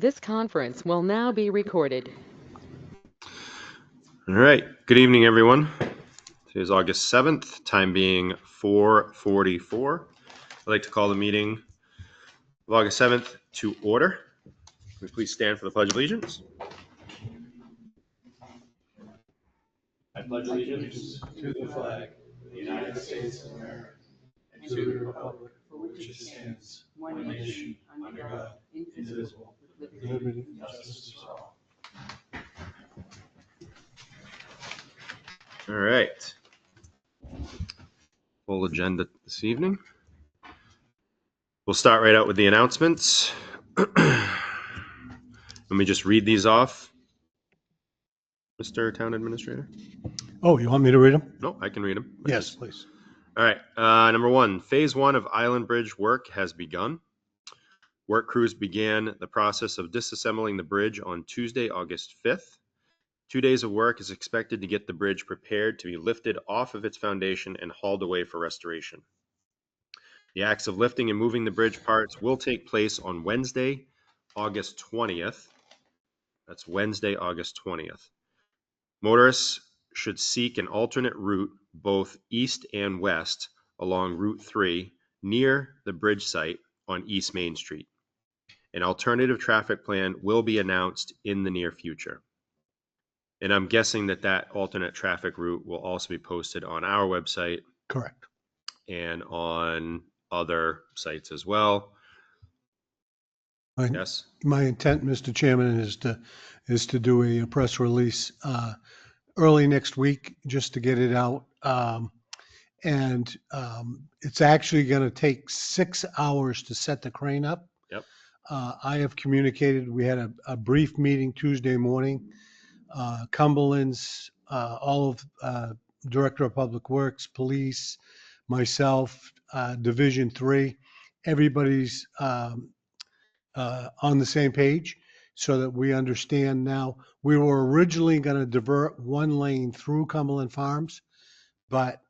This conference will now be recorded. All right. Good evening, everyone. Today is August 7th, time being 4:44. I'd like to call the meeting of August 7th to order. Will you please stand for the Pledge of Allegiance? I pledge allegiance to the flag of the United States of America and to the republic for which it stands, one nation, under God, indivisible, with liberty and justice for all. All right. Full agenda this evening. We'll start right out with the announcements. Let me just read these off, Mr. Town Administrator. Oh, you want me to read them? No, I can read them. Yes, please. All right. Number one, phase 1 of Island Bridge work has begun. Work crews began the process of disassembling the bridge on Tuesday, August 5th. 2 days of work is expected to get the bridge prepared to be lifted off of its foundation and hauled away for restoration. The acts of lifting and moving the bridge parts will take place on Wednesday, August 20th. That's Wednesday, August 20th. Motorists should seek an alternate route, both east and west, along Route 3 near the bridge site on East Main Street. An alternative traffic plan will be announced in the near future. And I'm guessing that that alternate traffic route will also be posted on our website. Correct. And on other sites as well. Yes. My intent, Mr. Chairman, is to do a press release early next week just to get it out. It's actually going to take 6 hours to set the crane up. Yep. I have communicated. We had a brief meeting Tuesday morning. Cumberland's, all of Director of Public Works, Police, myself, Division 3, everybody's on the same page so that we understand now. We were originally going to divert one lane through Cumberland Farms, but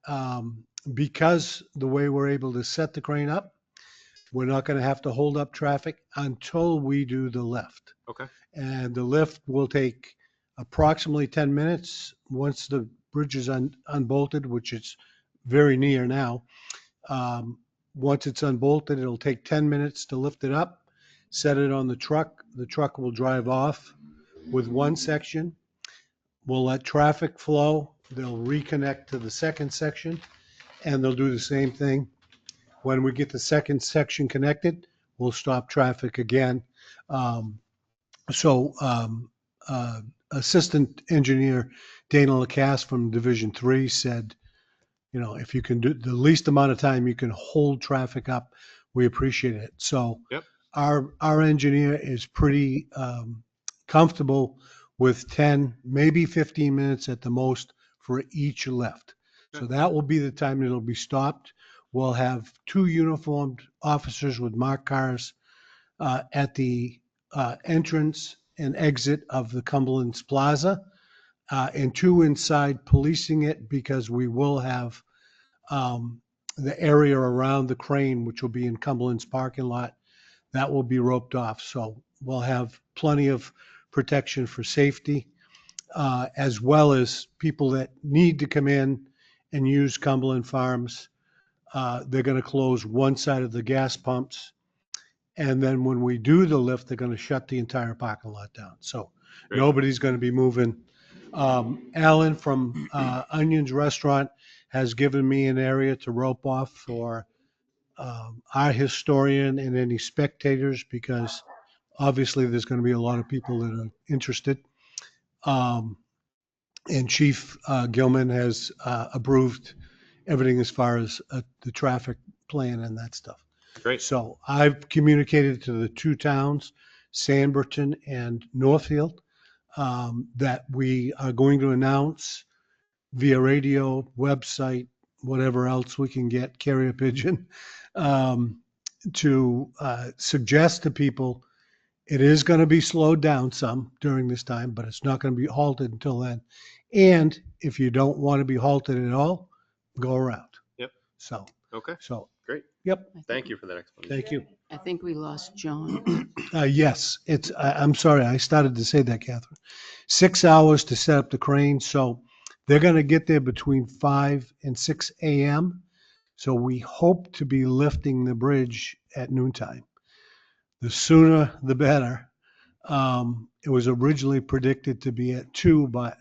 because the way we're able to set the crane up, we're not going to have to hold up traffic until we do the lift. Okay. And the lift will take approximately 10 minutes once the bridge is unbolted, which is very near now. Once it's unbolted, it'll take 10 minutes to lift it up, set it on the truck. The truck will drive off with one section. We'll let traffic flow. They'll reconnect to the second section, and they'll do the same thing. When we get the second section connected, we'll stop traffic again. Assistant Engineer Dana Lacasse from Division 3 said, if you can do the least amount of time you can hold traffic up, we appreciate it. So yep. Our engineer is pretty comfortable with 10, maybe 15 minutes at the most for each lift. So that will be the time it'll be stopped. We'll have 2 uniformed officers with marked cars at the entrance and exit of the Cumberland's Plaza, and 2 inside policing it, because we will have the area around the crane, which will be in Cumberland's parking lot, that will be roped off. So we'll have plenty of protection for safety, as well as people that need to come in and use Cumberland Farms. They're going to close one side of the gas pumps. And then when we do the lift, they're going to shut the entire parking lot down. So Great. Nobody's going to be moving. Alan from Onions Restaurant has given me an area to rope off for our historian and any spectators, because obviously there's going to be a lot of people that are interested. And Chief Gilman has approved everything as far as the traffic plan and that stuff. Great. So I've communicated to the 2 towns, Sanborn and Northfield, that we are going to announce via radio, website, whatever else we can get, carrier pigeon, to suggest to people it is going to be slowed down some during this time, but it's not going to be halted until then. And if you don't want to be halted at all, go around. Yep. So, okay. So Great. Yep, Thank you for that explanation. thank you. I think we lost John. Yes, I'm sorry, I started to say that, Catherine. 6 hours to set up the crane, so they're gonna get there between 5 and 6 a.m. So we hope to be lifting the bridge at noontime. The sooner, the better. It was originally predicted to be at 2, but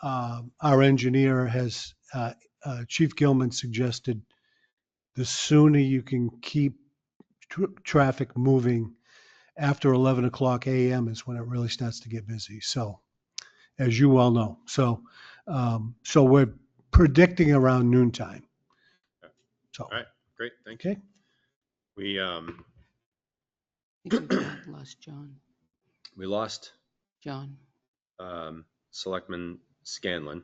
our engineer has, Chief Gilman suggested the sooner you can keep traffic moving after 11 o'clock a.m. is when it really starts to get busy. So, as you well know, so we're predicting around noontime. So, All right. Great. Thank you. okay. We I think we lost John. we lost John. Selectman Scanlon.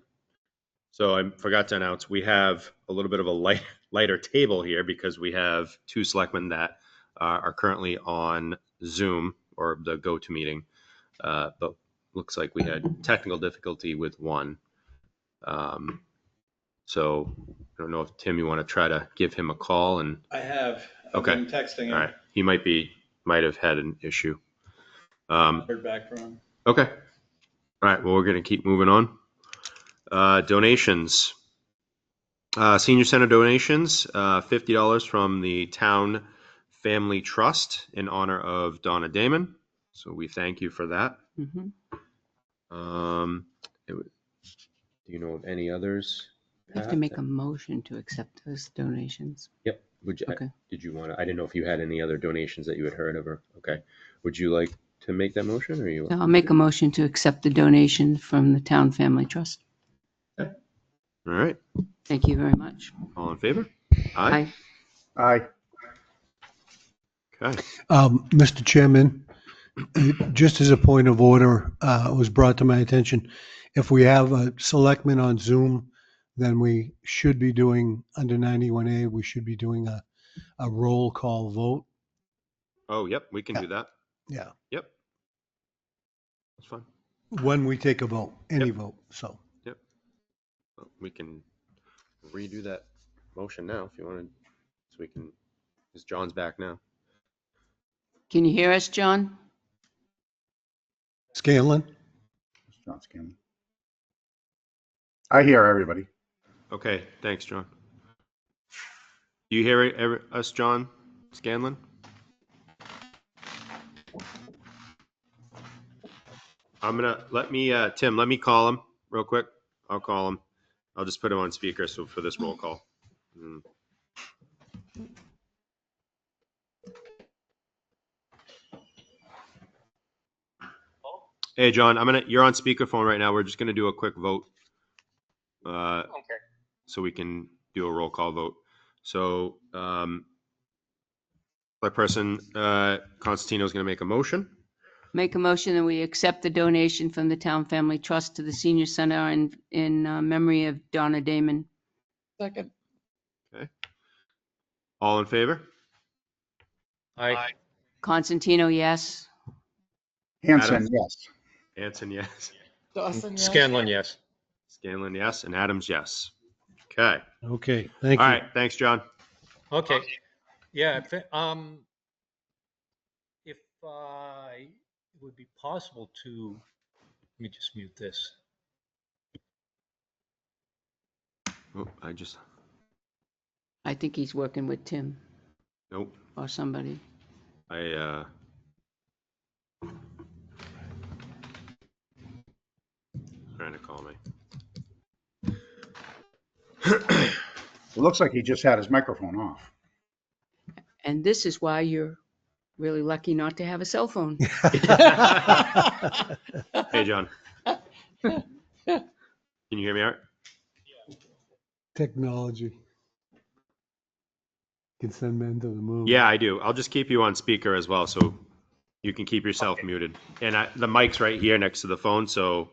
So I forgot to announce we have a little bit of a lighter table here because we have two selectmen that are currently on Zoom or the go-to meeting, but looks like we had technical difficulty with one. So I don't know if Tim, you want to try to give him a call and. I have. I've Okay. been texting him. All right. He might have had an issue. Heard back from him. Okay. All right. Well, we're going to keep moving on. Donations. Senior Center donations, $50 from the Town Family Trust in honor of Donna Damon. So we thank you for that. Mm-hmm. Do you know of any others? You have to make a motion to accept those donations. Yep. Okay. Did you want to? I didn't know if you had any other donations that you had heard of. Or okay. Would you like to make that motion, or you? So I'll make a motion to accept the donation from the Town Family Trust. Okay. All right. Thank you very much. All in favor? Aye. Aye. Okay. Mr. Chairman, just as a point of order, it was brought to my attention, if we have a selectman on Zoom, then we should be doing, under 91A, we should be doing a roll call vote. Oh, yep. We can do that. Yeah, Yep. That's fine. when we take a vote, any vote, so. Yep. Well, we can redo that motion now if you wanted, so we can. Because John's back now. Can you hear us, John? Scanlon? John Scanlon. I hear everybody. Okay. Thanks, John. Do you hear us, John Scanlon? I'm gonna Tim, let me call him real quick. I'll call him. I'll just put him on speaker so for this roll call. Hey, John, you're on speakerphone right now. We're just gonna do a quick vote. Okay. So we can do a roll call vote. So, that person, Constantino is gonna make a motion. Make a motion that we accept the donation from the Town Family Trust to the Senior Center in memory of Donna Damon. Second. Okay. All in favor? Aye. Constantino, yes. Hanson, Adams? yes. Anson, yes. Dawson, yes. Scanlon, yes. Scanlon, yes. And Adams, yes. Okay. Okay, thank All you. right. Thanks, John. Okay. Yeah. If it would be possible to, let me just mute this. Oh, I think he's working with Tim nope. or somebody. Trying to call me. It looks like he just had his microphone off. And this is why you're really lucky not to have a cell phone. Hey, John. Can you hear me, Art? Technology. Can send men to the moon. Yeah, I do. I'll just keep you on speaker as well, so you can keep yourself muted. And the mic's right here next to the phone, so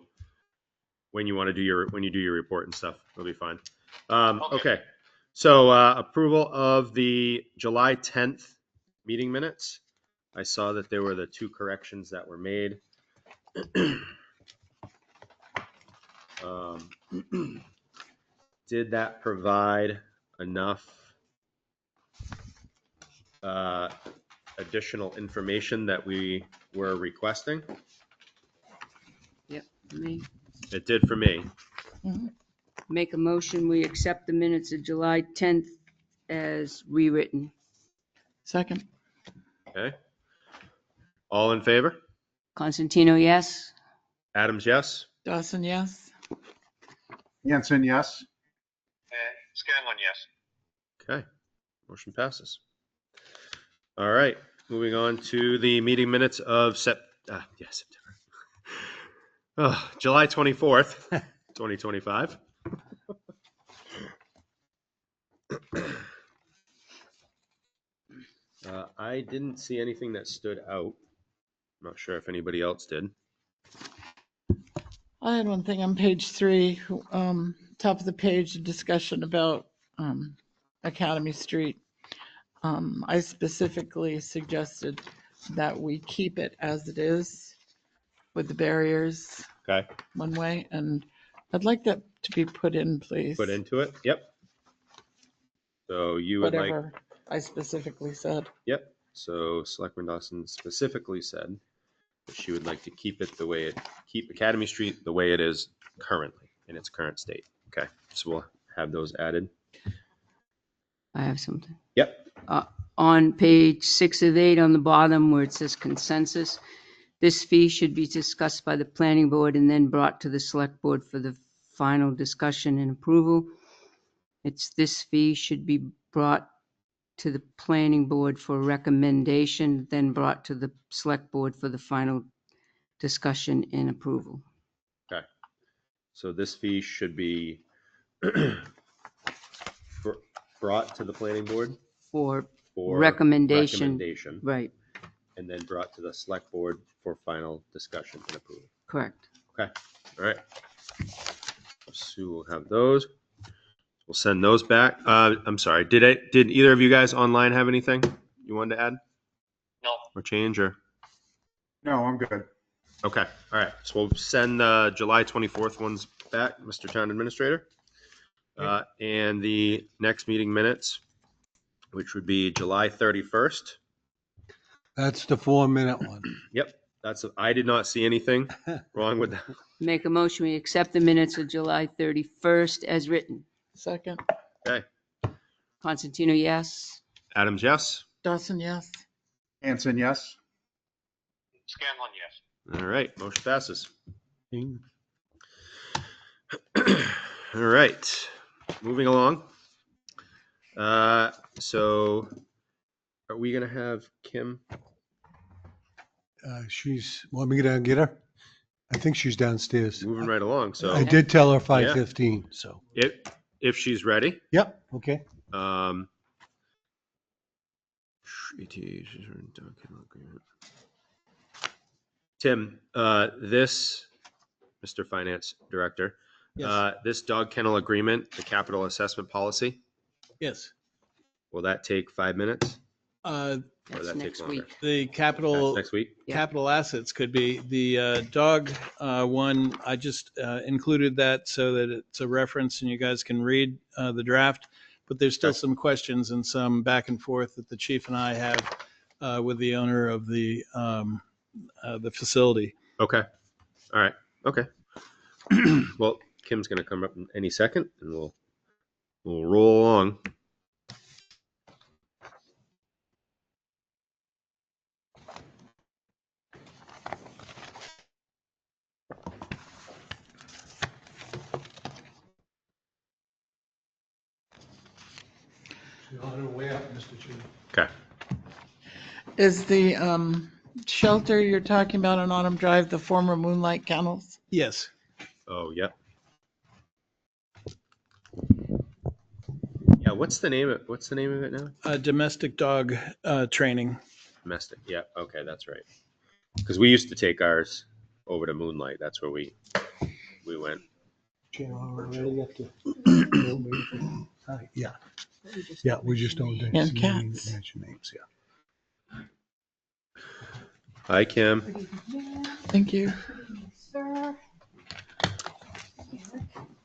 when you do your report and stuff, it'll be fine. Okay. So approval of the July 10th meeting minutes. I saw that there were the two corrections that were made. Did that provide enough additional information that we were requesting. Yep. Me. It did for me. Mhm. Make a motion, we accept the minutes of July 10th as rewritten. Second. Okay. All in favor? Constantino, yes? Adams, yes? Dawson, yes. Hanson, yes. Scanlon, yes. Okay. Motion passes. All right. Moving on to the meeting minutes of September. Oh, July 24th, 2025. I didn't see anything that stood out. I'm not sure if anybody else did. I had one thing on page 3, top of the page, a discussion about Academy Street. I specifically suggested that we keep it as it is with the barriers Okay. one way, and I'd like that to be put in, please. Put into it. Yep. So you would like. Whatever I specifically said. Yep. So Selectman Dawson specifically said that she would like to keep Academy Street the way it is currently in its current state. Okay. So we'll have those added. I have something. Yep. On page 6 of 8 on the bottom where it says consensus, this fee should be discussed by the planning board and then brought to the select board for the final discussion and approval. This fee should be brought to the planning board for recommendation, then brought to the select board for the final discussion and approval. Okay. So this fee should be brought to the planning board For for recommendation. Right, and then brought to the select board for final discussion and approval. correct. Okay. All right. Sue will have those. We'll send those back. I'm sorry. Did either of you guys online have anything you wanted to add No. or change or? No, I'm good. Okay. All right. So we'll send the July 24th ones back, Mr. Town Administrator. And the next meeting minutes, which would be July 31st. That's the 4-minute one. Yep. I did not see anything wrong with that. Make a motion, we accept the minutes of July 31st as written. Second. Okay. Constantino, yes? Adams, yes. Dawson, yes. Hanson, yes. Scanlon, yes. All right. Motion passes. All right. Moving along. So are we going to have Kim? Want me to get her? I think she's downstairs. Moving right along. So I did tell her 5:15, so. if she's ready. Yep, okay. Tim, this, Mr. Finance Director, this dog kennel agreement, the capital assessment policy, Yes. will that take 5 minutes? Or That's that take next longer? week. The That's capital next week? Yeah. capital assets could be the dog one. I just included that so that it's a reference and you guys can read the draft. But there's still Okay. some questions and some back and forth that the chief and I have with the owner of the facility. Okay. All right. Okay. Well, Kim's going to come up in any second and we'll roll along. She's on her way up, Mr. Chair. Okay. Is the shelter you're talking about on Autumn Drive the former Moonlight Kennels? Yes. Oh, yep. Yeah. What's the name of it now? Domestic dog training. Domestic. Yeah. Okay. That's right. Because we used to take ours over to Moonlight. That's where we went. Chair, we're ready up to. Yeah. Yeah, we just don't. And cats. Mention names, yeah. Hi, Kim. Thank you.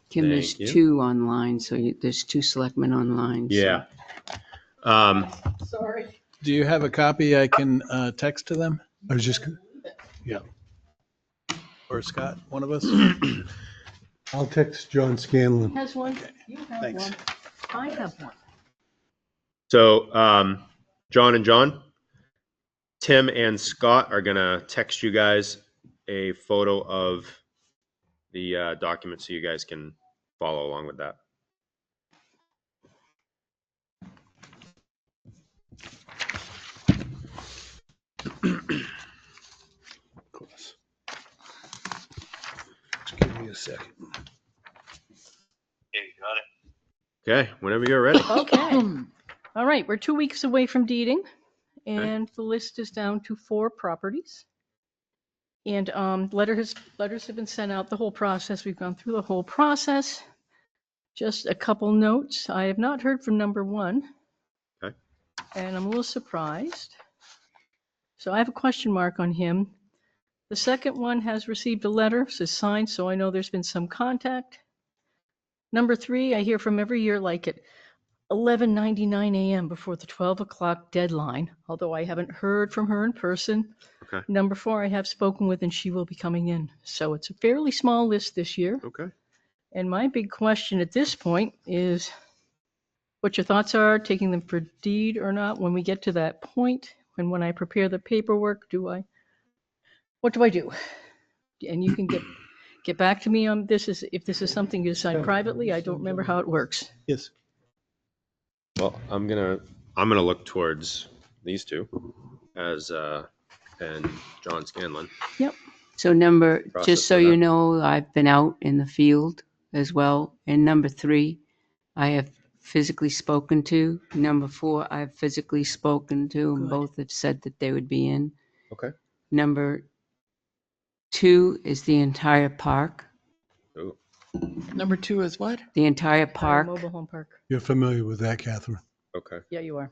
Kim, there's Thank you. 2 online, so there's 2 selectmen online. so- Yeah. Sorry. Do you have a copy I can text to them? I was just, Or Scott, one of us? I'll text John Scanlon. Has one, you have Thanks. one, I have one. So, John and John, Tim and Scott are gonna text you guys a photo of the document so you guys can follow along with that. Of course. Just give me a second. Okay, got it. Okay, whenever you're ready. Okay. All right, we're 2 weeks away from deeding, and the list is down to 4 properties. And letters have been sent out, the whole process. We've gone through the whole process. Just a couple notes. I have not heard from number 1. Okay. And I'm a little surprised. So I have a question mark on him. The second one has received a letter, says signed, so I know there's been some contact. Number 3, I hear from every year like at 11:99 a.m. before the 12 o'clock deadline, although I haven't heard from her in person. Okay. Number 4, I have spoken with, and she will be coming in. So it's a fairly small list this year. Okay. And my big question at this point is what your thoughts are, taking them for deed or not. When we get to that point, and when I prepare the paperwork, what do I do? And you can get back to me on this, if this is something you decide privately. I don't remember how it works. Yes. Well, I'm gonna look towards these two as and John Scanlon. Yep. So number, Process just so of you that. know, I've been out in the field as well. And number 3, I have physically spoken to. Number 4, I've physically spoken to, and Good. both have said that they would be in. Okay. Number 2 is the entire park. Ooh. Number 2 is what? The entire park. Mobile home park. You're familiar with that, Catherine? Okay. Yeah, you are.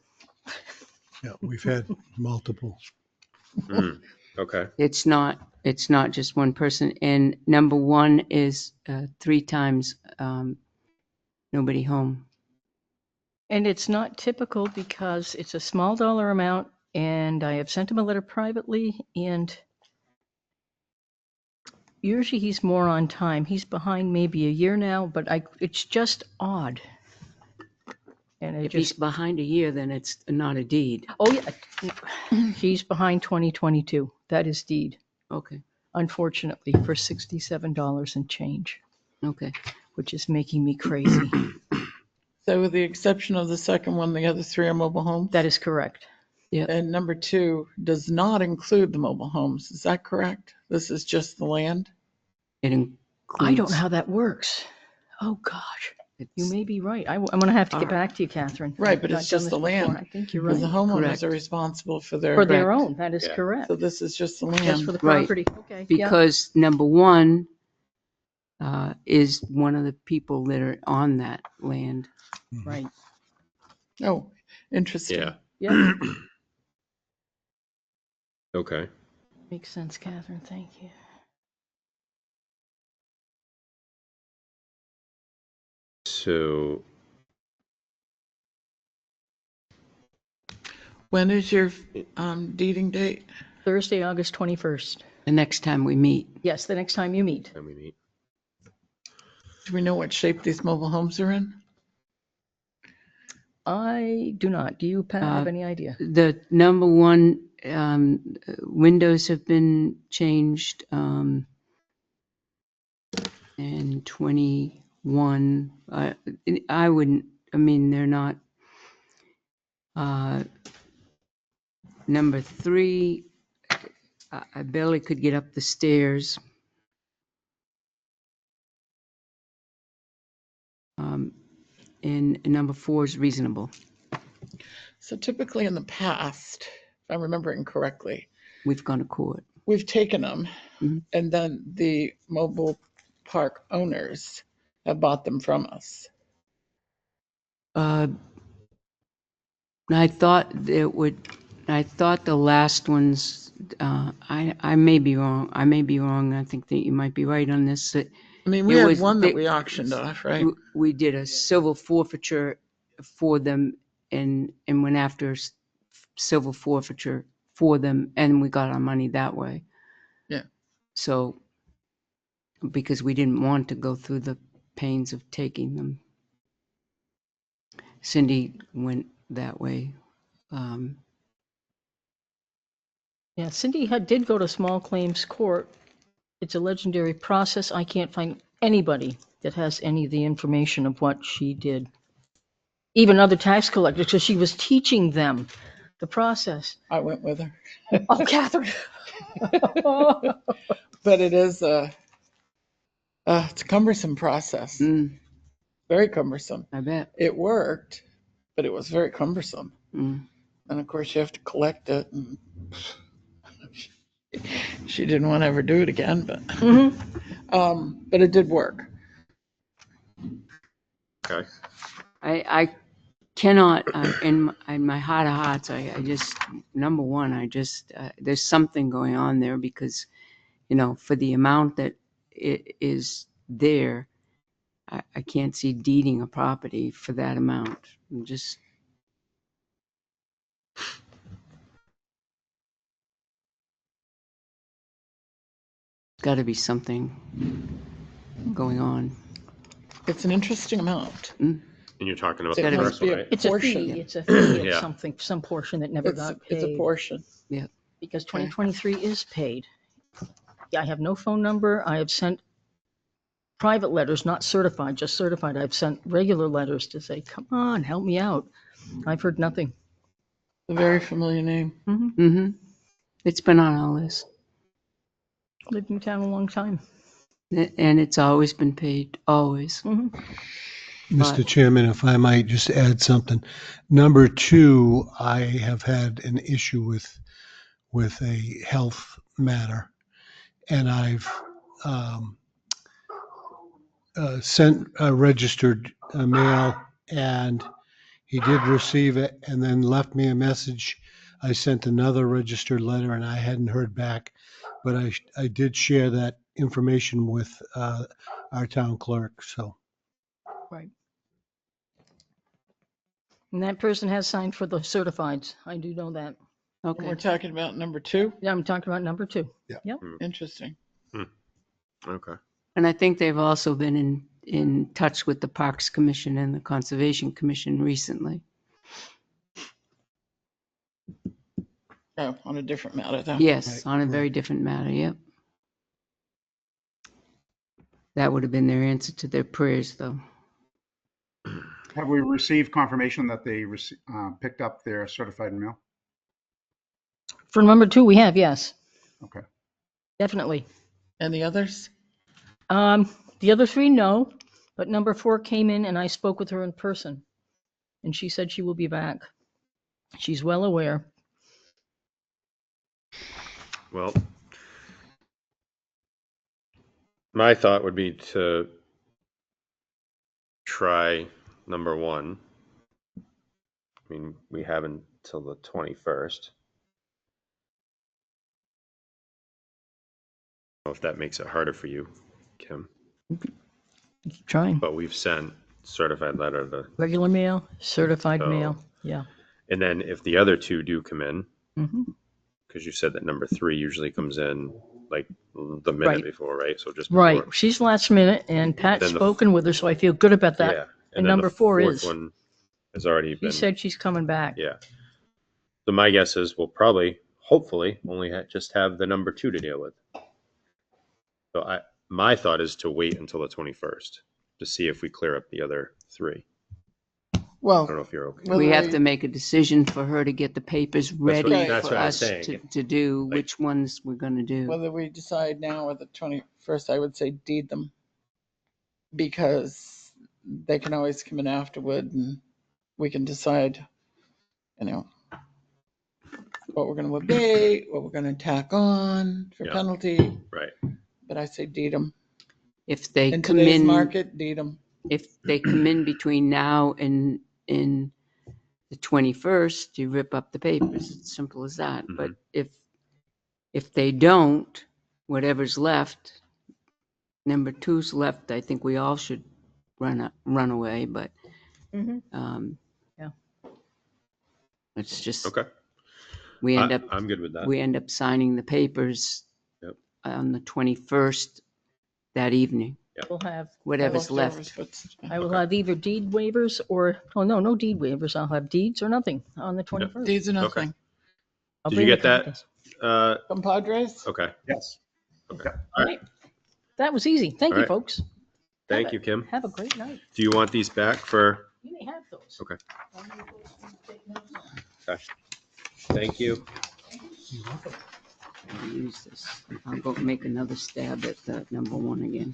Yeah, we've had multiple. Mm, okay. It's not just one person. And number 1 is 3 times nobody home. And it's not typical because it's a small dollar amount, and I have sent him a letter privately, and usually he's more on time. He's behind maybe a year now, but it's just odd. And if he's behind a year, then it's not a deed. Oh, yeah. He's behind 2022. That is deed. Okay. Unfortunately, for $67 and change. Okay. Which is making me crazy. So with the exception of the second one, the other 3 are mobile homes? That is correct. Yeah. And number 2 does not include the mobile homes. Is that correct? This is just the land? It includes. I don't know how that works. Oh, gosh. You may be right. I'm going to have to get back to you, Catherine. Right, but I've it's not just done the this before. land. I think you're Because right. the homeowners Correct. are responsible for their. For their Correct. own, that is Yeah. correct. So this is just the Just land. for the Right. property. Okay. yeah. Because number 1 is one of the people that are on that land. Right. Oh, interesting. Yeah. Yeah. Okay. Makes sense, Catherine. Thank you. So When is your deeding date? Thursday, August 21st. The next time we meet. Yes, the next time you meet. then we meet. Do we know what shape these mobile homes are in? I do not. Do you, Pat, have any idea? The number 1 windows have been changed in 21. I wouldn't. I mean, they're not. Number 3, I barely could get up the stairs. And number 4 is reasonable. So typically in the past, if I'm remembering correctly, We've gone to court. we've taken them Mhm. and then the mobile park owners have bought them from us. I thought I thought the last ones, I may be wrong. I may be wrong. I think that you might be right on this. That I mean, we It had was- one that they- we auctioned off, right? we did a civil forfeiture for them and went after civil forfeiture for them, and we got our money that way. Yeah. So, because we didn't want to go through the pains of taking them. Cindy went that way. Yeah, Cindy did go to small claims court. It's a legendary process. I can't find anybody that has any of the information of what she did. Even other tax collectors, because she was teaching them the process. I went with her. Oh, Catherine. But it is it's a cumbersome process. Very cumbersome. I bet. It worked, but it was very cumbersome. Mm. And of course, you have to collect it. And she didn't want to ever do it again, but it did work. Okay. I cannot, in my heart of hearts, I just, number one, there's something going on there because, for the amount that it is there, I can't see deeding a property for that amount. I'm just. Got to be something going on. It's an interesting amount. And you're talking about It the must first be one, a right? It's a portion. fee. It's a fee of Yeah. something, some portion that never got paid. It's a portion. Yeah. Because 2023 is paid. Yeah, I have no phone number. I have sent private letters, not certified, just certified. I've sent regular letters to say, come on, help me out. I've heard nothing. A very familiar name. Mm-hmm. It's been on our list. Lived in town a long time. And it's always been paid, always. Mr. Chairman, if I might just add something. Number 2, I have had an issue with a health matter, and I've sent a registered mail, and he did receive it and then left me a message. I sent another registered letter and I hadn't heard back, but I did share that information with our town clerk, so. Right. And that person has signed for the certifieds. I do know that. And we're Okay. talking about number 2. Yeah, I'm talking about number 2. Yeah. Yep. Interesting. Okay. And I think they've also been in touch with the Parks Commission and the Conservation Commission recently. Oh, on a different matter though. Yes, Right, on a very different matter, yep. That would have been their answer to their prayers, though. Have we received confirmation that they picked up their certified mail? For number 2, we have, yes, Okay. definitely. And the others? The other 3, no, but number 4 came in and I spoke with her in person. And she said she will be back. She's well aware. Well, my thought would be to try number 1. I mean, we have until the 21st. I don't know if that makes it harder for you, Kim, Keep trying. but we've sent certified letter to, Regular mail, certified So- mail, yeah. and then if the other 2 do come in, hmm because you said that number 3 usually comes in like the minute Right. before, right? So just before. Right, she's last minute, and Pat's Then the- spoken with her, so I feel good about that. Yeah. And then number the 4 fourth is, one has already she been. said she's coming back. Yeah. So my guess is we'll probably, hopefully, only just have the number 2 to deal with. So my thought is to wait until the 21st to see if we clear up the other 3. I don't Well, know if you're okay. Well, We have they- to make a decision for her to get the papers ready that's for what I'm us saying. to do Like- which ones we're going to do. whether we decide now or the 21st, I would say deed them. Because they can always come in afterward and we can decide, what we're going to abate, what we're going to tack on for Yeah. penalty. Right. But I say deed them. If they In come today's in, market, deed them. if they come in between now and the 21st, you rip up the papers. It's simple as that. But if they don't, whatever's left, number 2's left, I think we all should run away. But Mhm. um, Yeah. it's just Okay. We end up, I'm good with that. we end up signing the papers Yep. on the 21st that evening, We'll have, whatever's Leftovers, left. but I will have either deed waivers or, oh, no, no deed waivers. I'll have deeds or nothing on the 21st. these are nothing. I'll Did you bring the get that? copies. Compadres? Okay. Yes. Okay. All right. That was easy. Thank All you, right. folks. Thank you, Kim. Have a great night. Do you want these back for? You may have those. Okay. I'll leave those to take notes on. Okay. Thank you. I'll use this. I'll go make another stab at that number one again.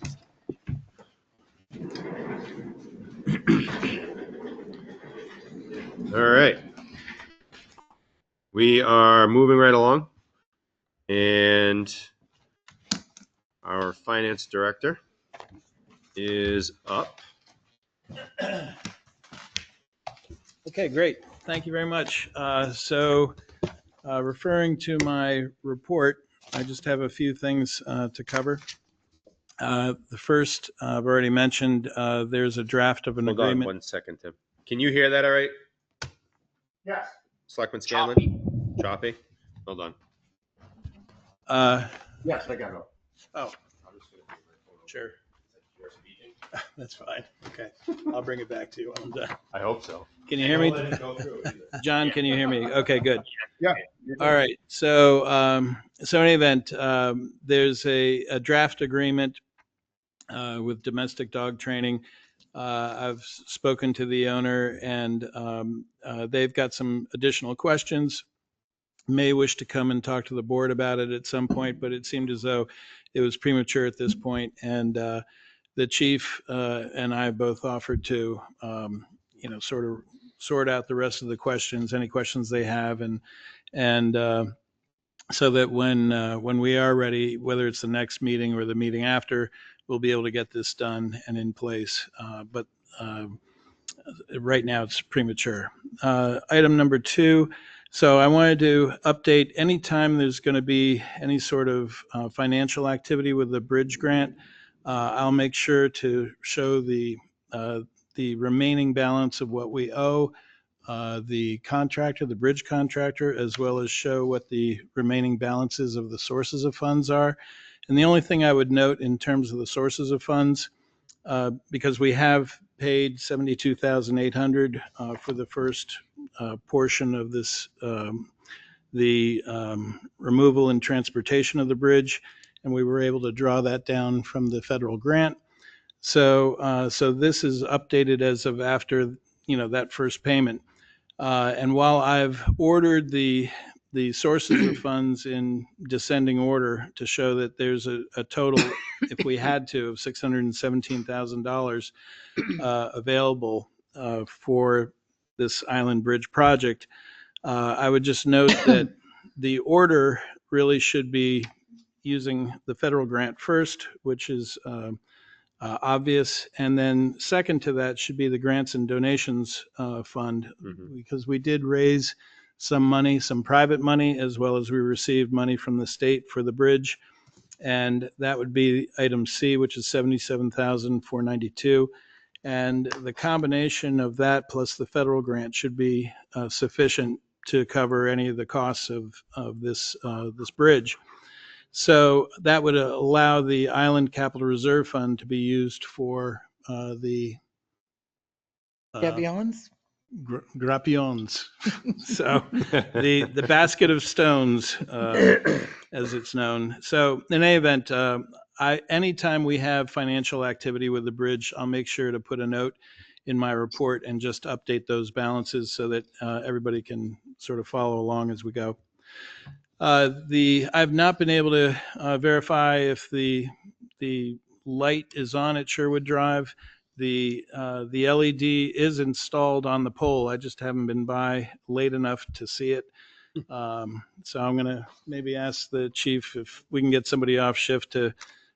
All right. We are moving right along, and our finance director is up. Okay, great. Thank you very much. Referring to my report, I just have a few things to cover. The first, I've already mentioned, there's a draft of an Hold on agreement. 1 second, Tim. Can you hear that all right? Yes. Selectman Scanlon? Choppy? Hold on. Yes, I got it. Oh, sure. That's fine. Okay. I'll bring it back to you when I'm done. I hope so. Can you hear me? John, can you hear me? Okay, good. Yeah. All right. So, in any event, there's a draft agreement with domestic dog training. I've spoken to the owner, and they've got some additional questions. May wish to come and talk to the board about it at some point, but it seemed as though it was premature at this point, and the chief and I both offered to, sort of sort out the rest of the questions, any questions they have, and so that when we are ready, whether it's the next meeting or the meeting after, we'll be able to get this done and in place. But right now it's premature. Item number 2. So I wanted to update anytime there's going to be any sort of financial activity with the bridge grant. I'll make sure to show the remaining balance of what we owe the contractor, the bridge contractor, as well as show what the remaining balances of the sources of funds are. And the only thing I would note in terms of the sources of funds, because we have paid $72,800 for the first portion of this, the removal and transportation of the bridge, and we were able to draw that down from the federal grant. So this is updated as of after that first payment. And while I've ordered the sources of funds in descending order to show that there's a total, if we had to, of $617,000 available for this Island Bridge project, I would just note that the order really should be using the federal grant first, which is obvious. And then second to that should be the grants and donations fund, because we did raise some money, some private money, as well as we received money from the state for the bridge. And that would be item C, which is $77,492. And the combination of that plus the federal grant should be sufficient to cover any of the costs of this bridge. So that would allow the Island Capital Reserve Fund to be used for the Gabions? grapions. So the basket of stones, as it's known. So in any event, anytime we have financial activity with the bridge, I'll make sure to put a note in my report and just update those balances so that everybody can sort of follow along as we go. I've not been able to verify if the light is on at Sherwood Drive. The LED is installed on the pole. I just haven't been by late enough to see it. So I'm going to maybe ask the chief if we can get somebody off shift to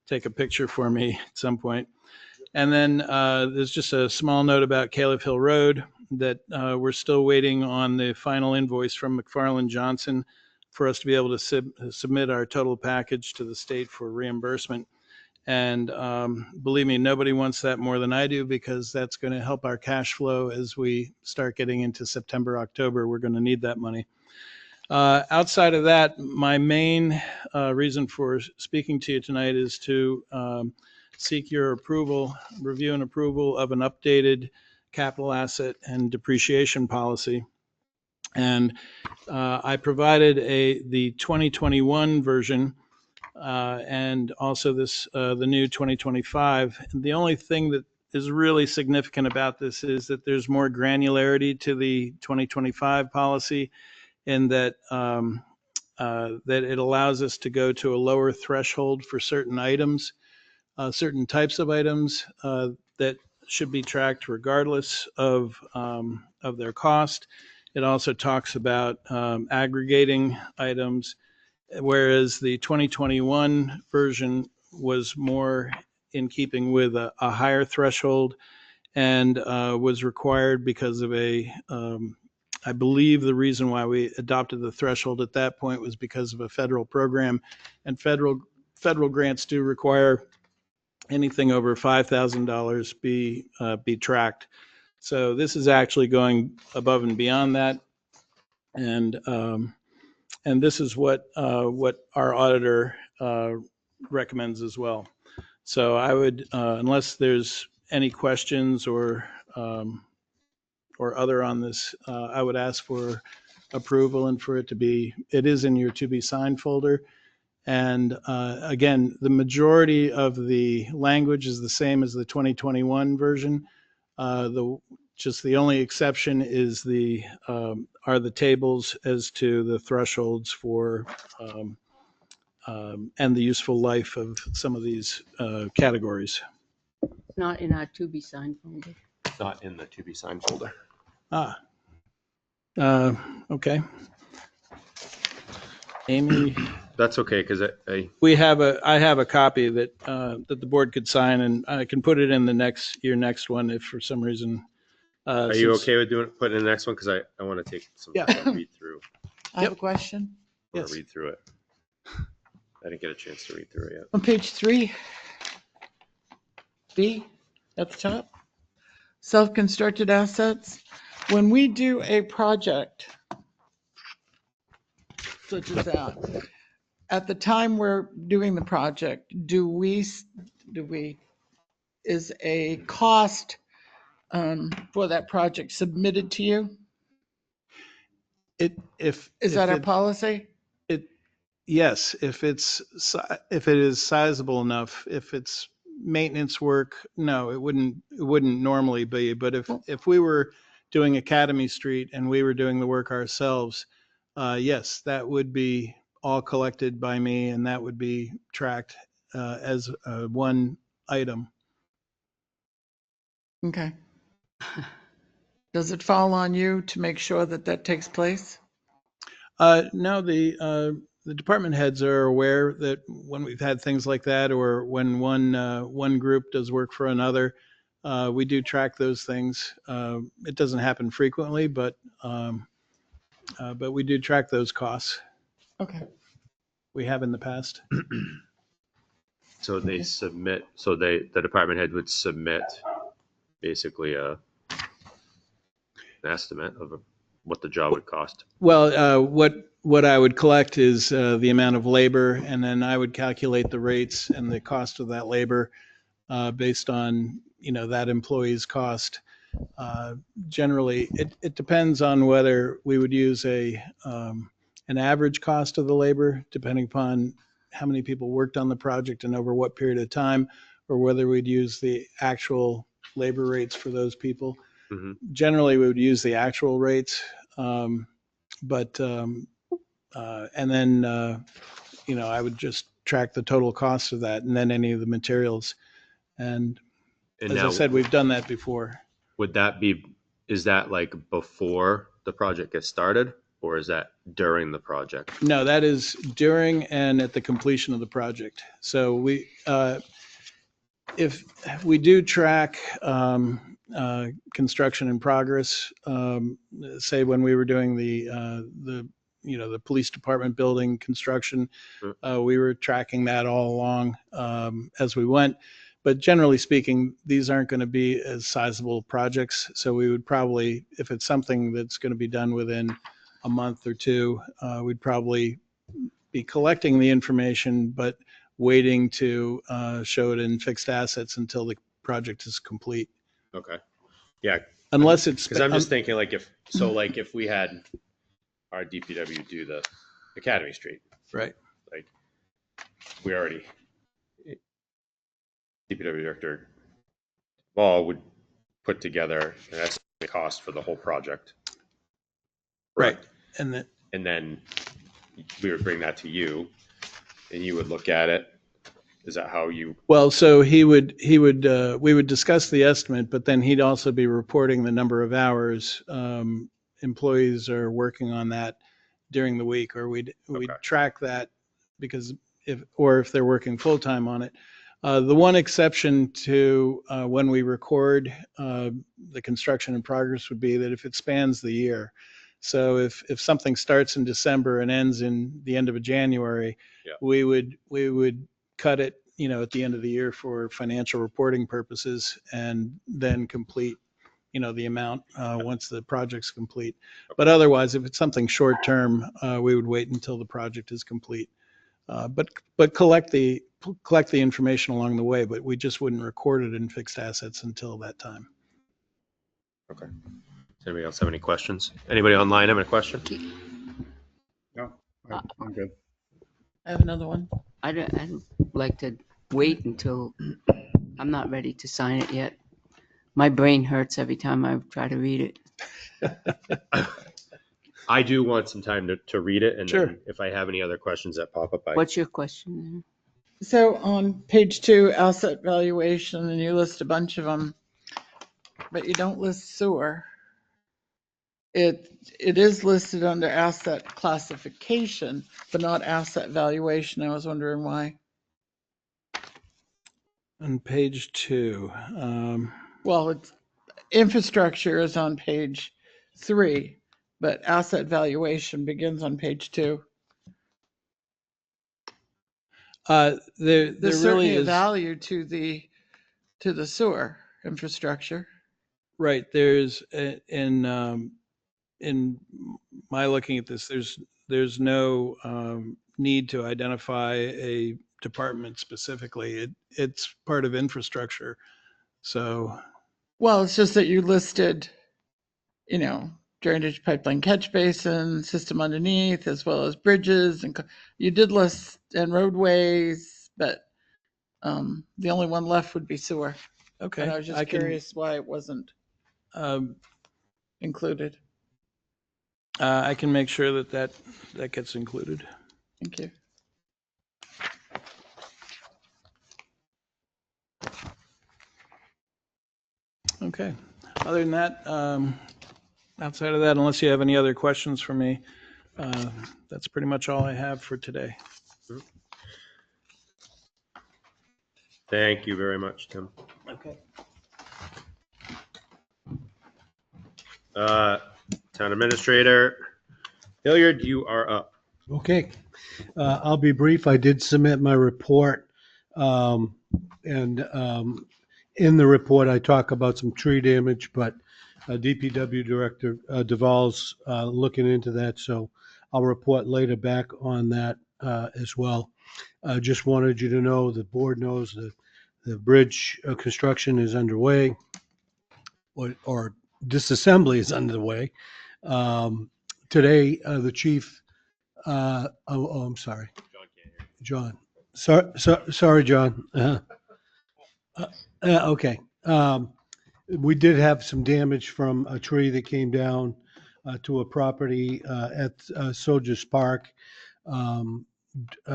take a picture for me at some point. And then there's just a small note about Caleb Hill Road that we're still waiting on the final invoice from McFarland Johnson for us to be able to submit our total package to the state for reimbursement. And believe me, nobody wants that more than I do, because that's going to help our cash flow as we start getting into September, October. We're going to need that money. Outside of that, my main reason for speaking to you tonight is to seek your approval, review and approval of an updated capital asset and depreciation policy. And I provided the 2021 version and also the new 2025. And the only thing that is really significant about this is that there's more granularity to the 2025 policy in that that it allows us to go to a lower threshold for certain items, certain types of items that should be tracked regardless of their cost. It also talks about aggregating items, whereas the 2021 version was more in keeping with a higher threshold and was required because of I believe the reason why we adopted the threshold at that point was because of a federal program, and federal grants do require anything over $5,000 be tracked. So this is actually going above and beyond that, and this is what our auditor recommends as well. So I would, unless there's any questions or other on this, I would ask for approval and for it to be, it is in your to be signed folder. And again, the majority of the language is the same as the 2021 version. Just the only exception is are the tables as to the thresholds for and the useful life of some of these categories. It's not in our to be signed folder. Not in the to be signed folder. Okay. Amy, That's okay, because I I have a copy that that the board could sign, and I can put it in your next one if for some reason. are you okay with putting in the next one? Because I want to take some Yeah. time to read through. I have a question. I want Yes. to read through it. I didn't get a chance to read through it yet. On page 3, B at the top, self-constructed assets. When we do a project such as that, at the time we're doing the project, is a cost for that project submitted to you? Is that our policy? Yes, if it is sizable enough, if it's maintenance work, no, it wouldn't normally be. But if we were doing Academy Street and we were doing the work ourselves, yes, that would be all collected by me and that would be tracked as one item. Okay. Does it fall on you to make sure that that takes place? No, the department heads are aware that when we've had things like that, or when one group does work for another, we do track those things. It doesn't happen frequently, but we do track those costs. Okay. We have in the past. So they submit. So the department head would submit basically an estimate of what the job would cost. Well, what I would collect is the amount of labor, and then I would calculate the rates and the cost of that labor based on that employee's cost. Generally, it depends on whether we would use an average cost of the labor, depending upon how many people worked on the project and over what period of time, or whether we'd use the actual labor rates for those people. Mm-hmm. Generally, we would use the actual rates, and then I would just track the total cost of that, and then any of the materials. And as now, I said, we've done that before. Is that like before the project gets started, or is that during the project? No, that is during and at the completion of the project. So if we do track construction in progress, say when we were doing the police department building construction, we were tracking that all along as we went. But generally speaking, these aren't going to be as sizable projects. So we would probably, if it's something that's going to be done within a month or two, we'd probably be collecting the information, but waiting to show it in fixed assets until the project is complete. Okay. Yeah. Unless it's, Because I'm just thinking like if we had our DPW do the Academy Street, right. like we already, DPW Director Ball would put together an estimated cost for the whole project. Right. And then, And then we would bring that to you and you would look at it. Is that how you? well, so we would discuss the estimate, but then he'd also be reporting the number of hours employees are working on that during the week, or we'd Okay. track that because if they're working full time on it. The one exception to when we record the construction in progress would be that if it spans the year. So if something starts in December and ends in the end of January, Yeah. we would cut it, at the end of the year for financial reporting purposes, and then complete, the amount once the project's complete. But otherwise, if it's something short term, we would wait until the project is complete. But collect the information along the way, but we just wouldn't record it in fixed assets until that time. Okay. Does anybody else have any questions? Anybody online have a question? No, I'm good. I have another one. I'd like to wait until I'm not ready to sign it yet. My brain hurts every time I try to read it. I do want some time to read it, and Sure. then if I have any other questions that pop up, What's your question? So on page 2, asset valuation, and you list a bunch of them, but you don't list sewer. It is listed under asset classification, but not asset valuation. I was wondering why. On page 2, Well, it's infrastructure is on page 3, but asset valuation begins on page 2. there There's really certainly a is. value to the sewer infrastructure. Right. There's in my looking at this, there's no need to identify a department specifically. It's part of infrastructure. So, Well, it's just that you listed, drainage pipeline catch basin, system underneath, as well as bridges, and you did list and roadways, but the only one left would be sewer. okay. And I was just curious why it wasn't included. I can make sure that gets included. Thank you. Okay. Other than that, outside of that, unless you have any other questions for me, that's pretty much all I have for today. thank you very much, Tim. Okay. Town Administrator Hilliard, you are up. Okay. I'll be brief. I did submit my report. And in the report, I talk about some tree damage, but DPW Director Duvall's looking into that. So I'll report later back on that as well. Just wanted you to know, the board knows that the bridge construction is underway, or disassembly is underway. Today, the chief, I'm sorry, John. Sorry, John. Okay. We did have some damage from a tree that came down to a property at Soldiers Park.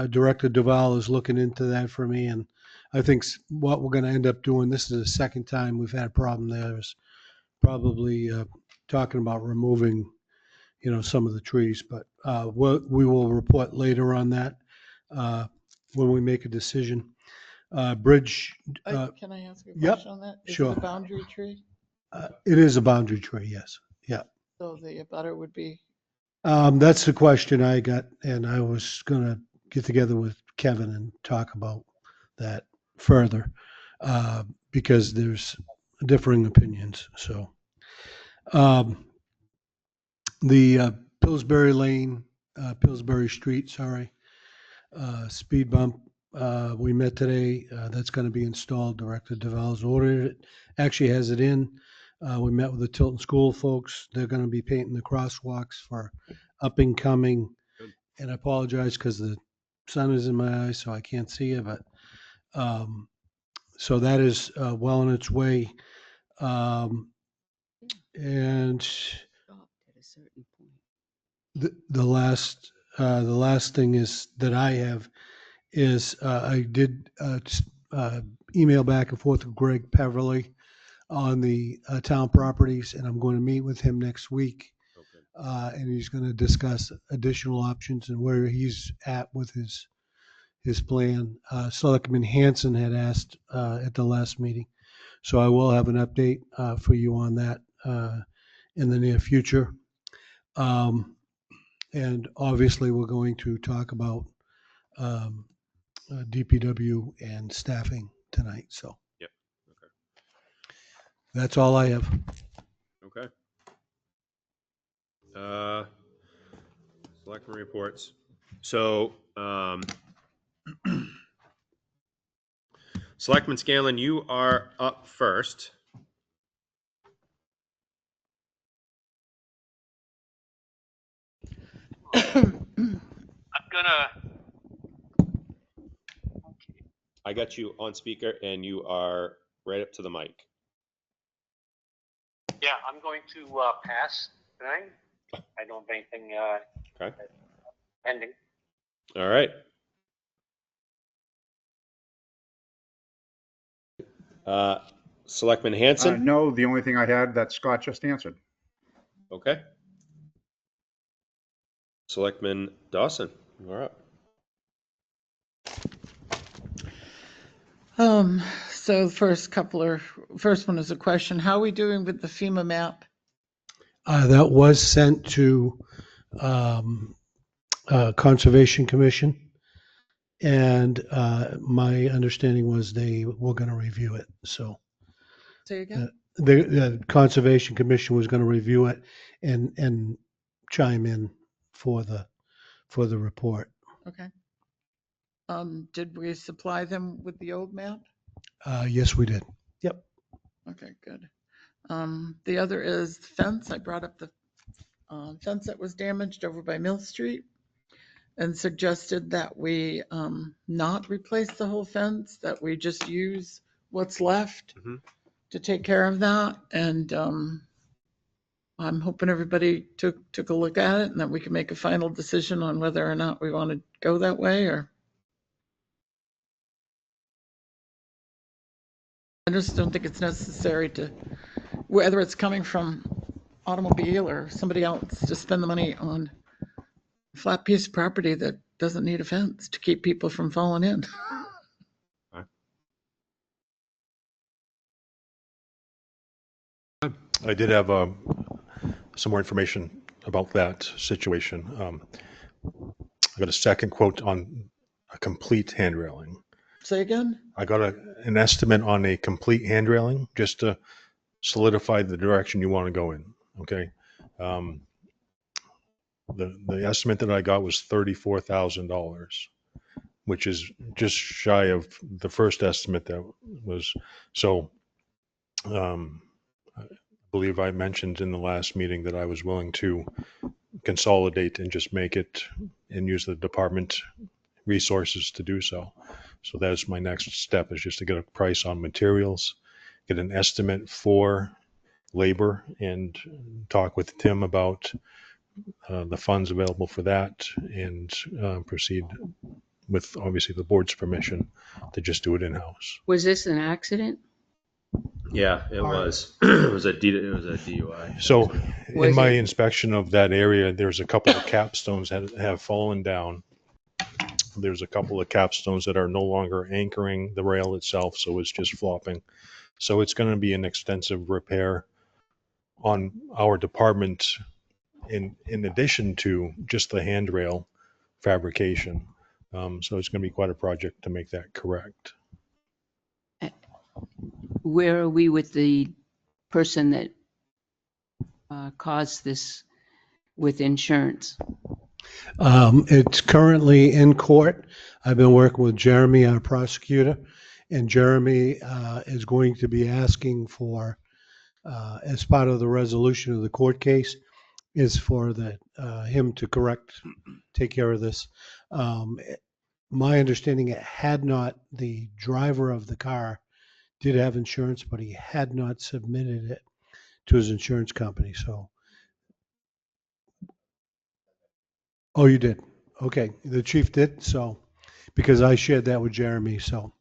Director Duval is looking into that for me, and I think what we're going to end up doing, this is the second time we've had a problem there, is probably talking about removing, some of the trees, but we will report later on that when we make a decision. Bridge, Can I ask a yep, question on that? Is sure. it a boundary tree? it is a boundary tree, yes. Yeah. So the abutter would be, That's the question I got, and I was going to get together with Kevin and talk about that further because there's differing opinions. So the Pillsbury Lane, Pillsbury Street, sorry. Speed bump, we met today. That's going to be installed. Director DeVal's ordered it. Actually has it in. We met with the Tilton School folks. They're going to be painting the crosswalks for up and coming. Good. And I apologize because the sun is in my eyes, so I can't see it. But so that is well on its way. And Stopped at a certain point. the last thing is that I have is I did email back and forth with Greg Peverly on the town properties, and I'm going to meet with him next week. Okay. And he's going to discuss additional options and where he's at with his plan. Selectman Hanson had asked at the last meeting, so I will have an update for you on that in the near future. And obviously, we're going to talk about DPW and staffing tonight. So Yep. Okay. that's all I have. Okay. Selectmen reports. So, Selectman Scanlon, you are up first. I'm gonna. I got you on speaker and you are right up to the mic. Yeah, I'm going to pass tonight. I don't have anything Okay. pending. All right. Selectman Hanson. No, the only thing I had that Scott just answered. Okay. Selectman Dawson, you're up. So the first one is a question. How are we doing with the FEMA map? That was sent to Conservation Commission, and my understanding was they were going to review it. So Say again? the Conservation Commission was going to review it and chime in for the report. Okay. Did we supply them with the old map? Yes, we did. Yep. Okay, good. The other is the fence. I brought up the fence that was damaged over by Mill Street and suggested that we not replace the whole fence, that we just use what's left Mhm. to take care of that. And I'm hoping everybody took a look at it and that we can make a final decision on whether or not we want to go that way or. I just don't think it's necessary to, whether it's coming from automobile or somebody else, to spend the money on a flat piece of property that doesn't need a fence to keep people from falling in. I did have some more information about that situation. I got a second quote on a complete hand railing. Say again? I got an estimate on a complete hand railing just to solidify the direction you want to go in. Okay. The estimate that I got was $34,000, which is just shy of the first estimate that was. So, I believe I mentioned in the last meeting that I was willing to consolidate and just make it and use the department resources to do so. So that's my next step, is just to get a price on materials, get an estimate for labor, and talk with Tim about the funds available for that, and proceed with obviously the board's permission to just do it in-house. Was this an accident? Yeah, it was. It was a DUI. So Was in my it- inspection of that area, there's a couple of capstones that have fallen down. There's a couple of capstones that are no longer anchoring the rail itself, so it's just flopping. So it's going to be an extensive repair on our department in addition to just the handrail fabrication. So it's going to be quite a project to make that correct. Where are we with the person that caused this? with insurance? It's currently in court. I've been working with Jeremy, our prosecutor, and Jeremy is going to be asking for, as part of the resolution of the court case, is for him to take care of this. My understanding, the driver of the car did have insurance, but he had not submitted it to his insurance company, so. Oh, you did? Okay, the chief did, so, because I shared that with Jeremy, so.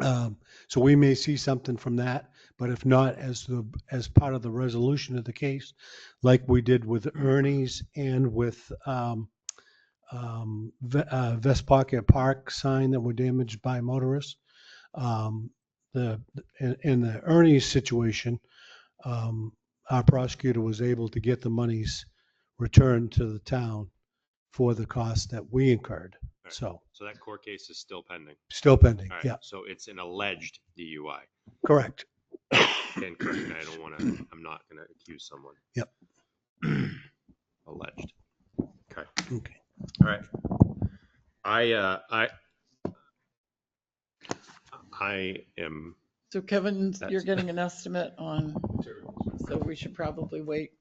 So we may see something from that, but if not, as part of the resolution of the case, like we did with Ernie's and with Vespakia Park sign that were damaged by motorists. In the Ernie's situation, our prosecutor was able to get the monies returned to the town for the cost that we incurred. Right. So So that court case is still pending. still pending. All right. Yeah, So it's an alleged DUI. correct. Again, correct me. I'm not going to accuse someone. Yep. Alleged. Okay. Okay. All right. I am. So Kevin, That's- you're getting an estimate on, so we should probably wait.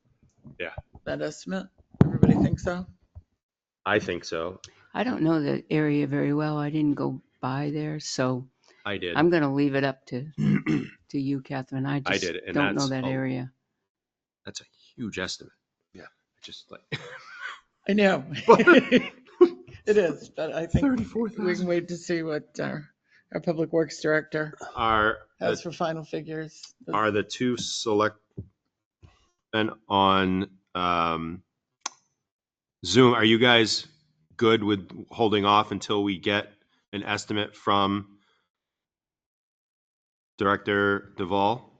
Yeah. That estimate? Everybody think so? I think so. I don't know the area very well. I didn't go by there, so I did. I'm going to leave it up to you, Catherine. I just did, and don't know that's that area. That's a huge estimate. Yeah. Just like. I know. It is, but I think we can wait to see what our Public Works Director has for final figures. Are the two selectmen on Zoom? Are you guys good with holding off until we get an estimate from Director Duvall?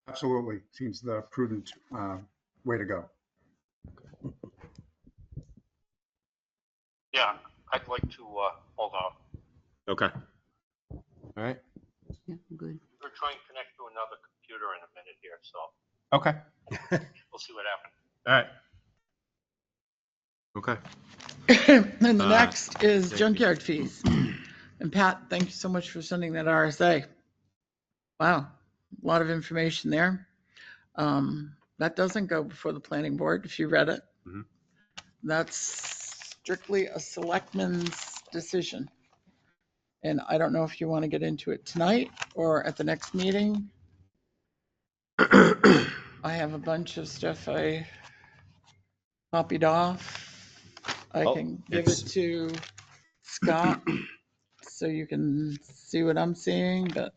Absolutely. Seems the prudent way to go. Yeah, I'd like to hold off. Okay. All right. Yeah, good. We're trying to connect to another computer in a minute here, so Okay. we'll see what happens. All right. Okay. And the next is thank you. junkyard fees. And Pat, thank you so much for sending that RSA. Wow, a lot of information there. That doesn't go before the planning board, if you read it. Mhm. That's strictly a selectman's decision. And I don't know if you want to get into it tonight or at the next meeting. I have a bunch of stuff I copied off. I Oh, can give it to Scott so you can see what I'm seeing, but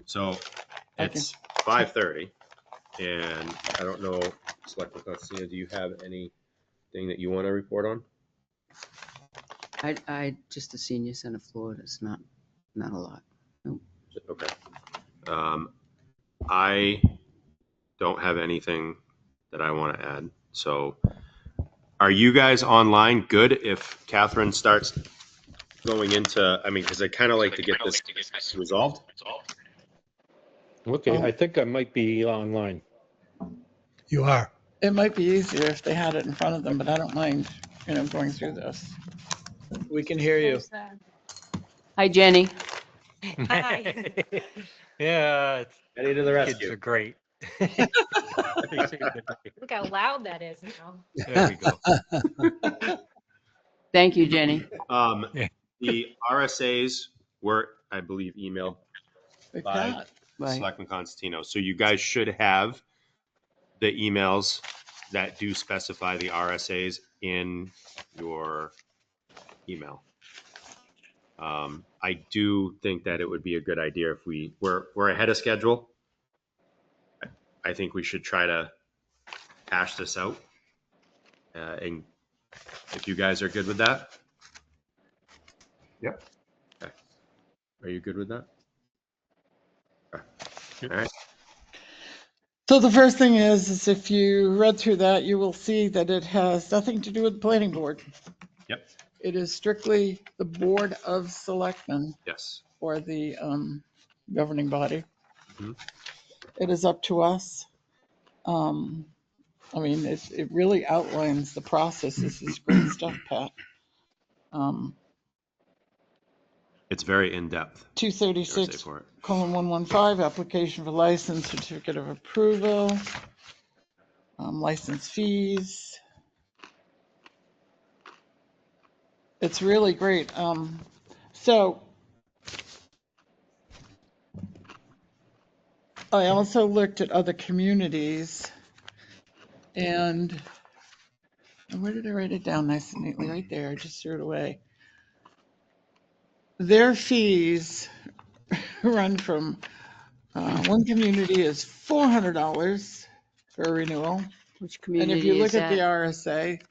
So it's 5:30, and I don't know, Selectman Constantino, do you have anything that you want to report on? I just the senior center floor. It's not a lot. Okay. I don't have anything that I want to add. So are you guys online good if Catherine starts going into, because I kind of like to get this resolved. Okay, I think I might be online. You are. it might be easier if they had it in front of them, but I don't mind, going through this. We can hear you. Hi, Jenny. Hi. Yeah, Ready to the kids rescue. are great. Look how loud that is now. There we go. Thank you, Jenny. Yeah. The RSAs were, I believe, emailed Hey, by Pat, Right. Selectman Constantino. So you guys should have the emails that do specify the RSAs in your email. I do think that it would be a good idea if we're ahead of schedule. I think we should try to hash this out. And if you guys are good with that. Yep. Okay. Are you good with that? Okay. All right. so the first thing is if you read through that, you will see that it has nothing to do with the planning board. Yep. It is strictly the Board of Selectmen Yes. or the governing body. Mhm. It is up to us. I mean, it really outlines the process. This is great stuff, Pat. It's very in-depth. 236, for it. 115, application for license, certificate of approval, license fees. It's really great. So I also looked at other communities, and where did I write it down nice and neatly? Right there. I just threw it away. Their fees run from one community is $400 for a renewal. Which And if you community look is at the that? RSA,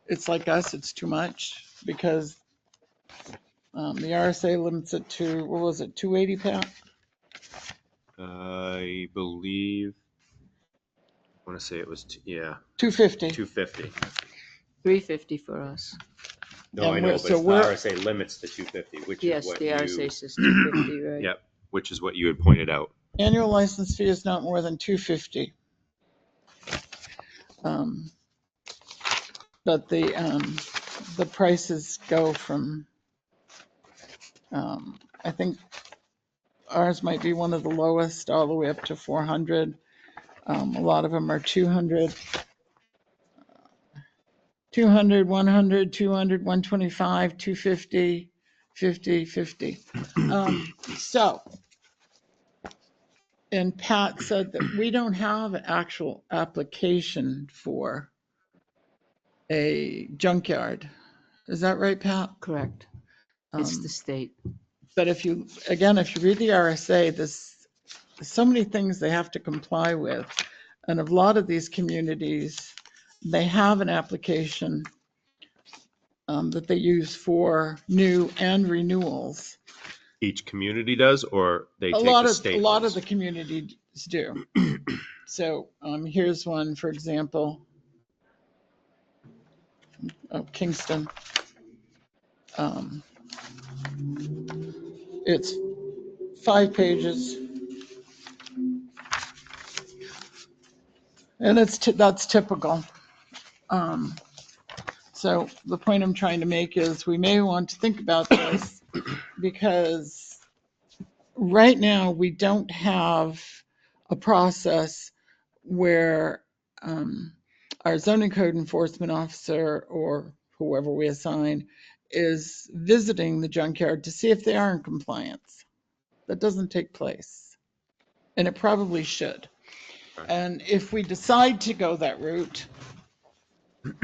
it's like us, it's too much because the RSA limits it to, what was it, 280, Pat? I believe, I want to say it was, 250. 250. 350 for us. No, And I know, we're- but so it's the we're- RSA limits to 250, which Yes, is what the you. RSA says 250, right? Yep, which is what you had pointed out. Annual license fee is not more than $250. But the prices go from, I think ours might be one of the lowest, all the way up to 400. A lot of them are 200, 100, 200, 125, 250, 50, 50. So, and Pat said that we don't have an actual application for a junkyard. Is that right, Pat? Correct. It's the state. But if you read the RSA, there's so many things they have to comply with. And a lot of these communities, they have an application that they use for new and renewals. Each community does, or they A take lot the of state a lot ones? of the communities do. So here's one, for example, Kingston. It's 5 pages, and that's typical. So the point I'm trying to make is we may want to think about this because right now we don't have a process where our zoning code enforcement officer or whoever we assign is visiting the junkyard to see if they are in compliance. That doesn't take place, and it probably should. And if we decide to go that route,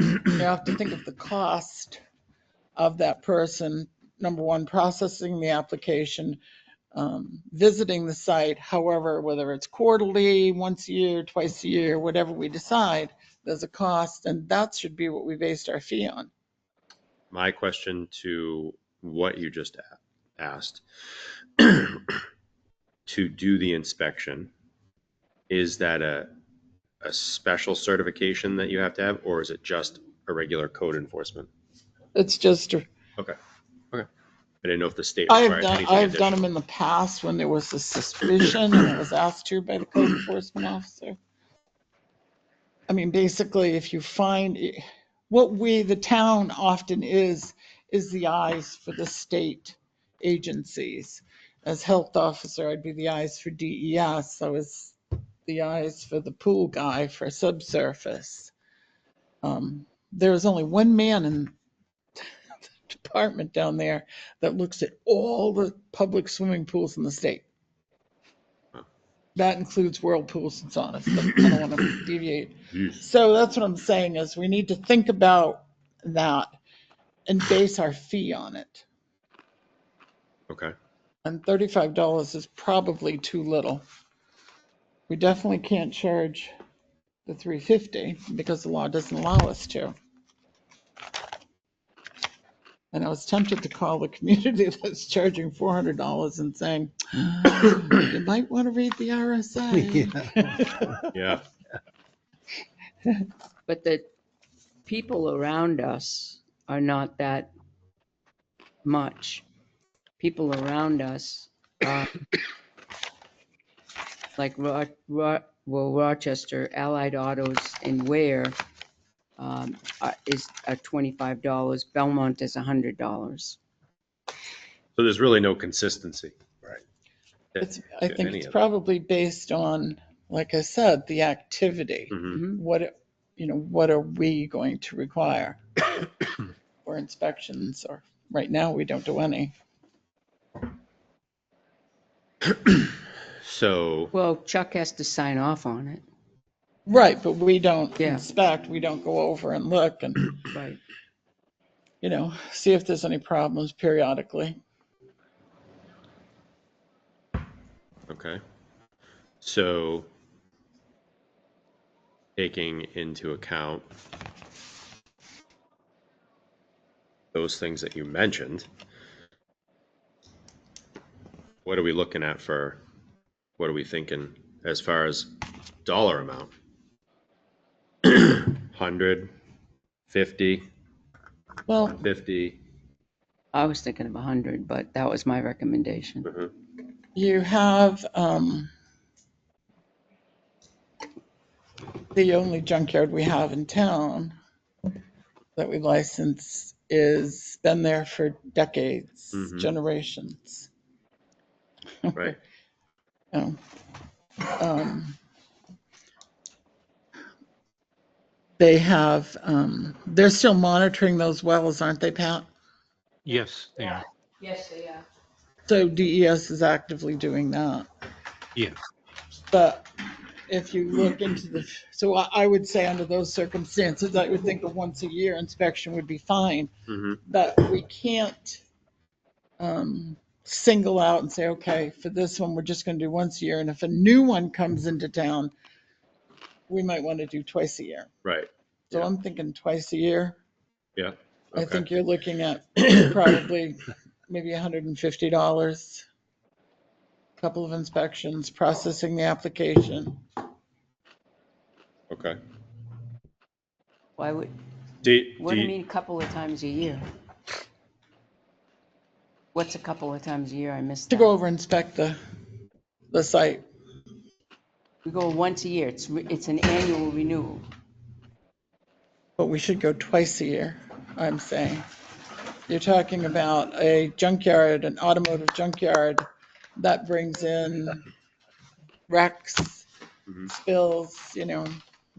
you have to think of the cost of that person, number one, processing the application, visiting the site, however, whether it's quarterly, once a year, twice a year, whatever we decide, there's a cost, and that should be what we based our fee on. My question to what you just asked, to do the inspection, is that a special certification that you have to have, or is it just a regular code enforcement? It's just, Okay. I didn't know if the state required anything I've done them additional. in the past when there was a suspicion and I was asked to by the code enforcement officer. I mean, basically, if you find what the town often is the eyes for the state agencies. As health officer, I'd be the eyes for DES. I was the eyes for the pool guy for subsurface. There's only one man in the department down there that looks at all the public swimming pools in the state. That includes whirlpools and saunas, but I don't want to deviate. So that's what I'm saying is we need to think about that and base our fee on it. Okay. And $35 is probably too little. We definitely can't charge the $350 because the law doesn't allow us to. And I was tempted to call the community that's charging $400 and saying, you might want to read the RSA. Yeah. But the people around us are not that much. People around us, like well, Rochester, Allied Autos and Ware is $25. Belmont is $100. So there's really no consistency. Right. I think it's probably based on, like I said, the activity. Mm-hmm. What are we going to require for inspections? Or right now, we don't do any. So, Well, Chuck has to sign off on it. Right, but we don't Yeah. inspect, we don't go over and look and, Right. see if there's any problems periodically. okay. So, taking into account those things that you mentioned, what are we looking at what are we thinking as far as dollar amount? 100, 50, Well, 50. I was thinking of 100, but that was my recommendation. Mm-hmm. you have, the only junkyard we have in town that we license is been there for decades, Mhm. generations. Right. They have, they're still monitoring those wells, aren't they, Pat? Yes, they are. Yes, they are. So DES is actively doing that. Yeah. But if you look into so I would say under those circumstances, I would think a once a year inspection would be fine. Mm-hmm. But we can't single out and say, okay, for this one, we're just going to do once a year. And if a new one comes into town, we might want to do twice a year. Right. So Yeah. I'm thinking twice a year. Yeah. I Okay. think you're looking at probably maybe $150, a couple of inspections, processing the application. Okay. Why would, what do you mean a couple of times a year? What's a couple of times a year? I missed To that. go over and inspect the site. We go once a year. It's an annual renewal. But we should go twice a year, I'm saying. You're talking about a junkyard, an automotive junkyard that brings in wrecks, Mhm. spills,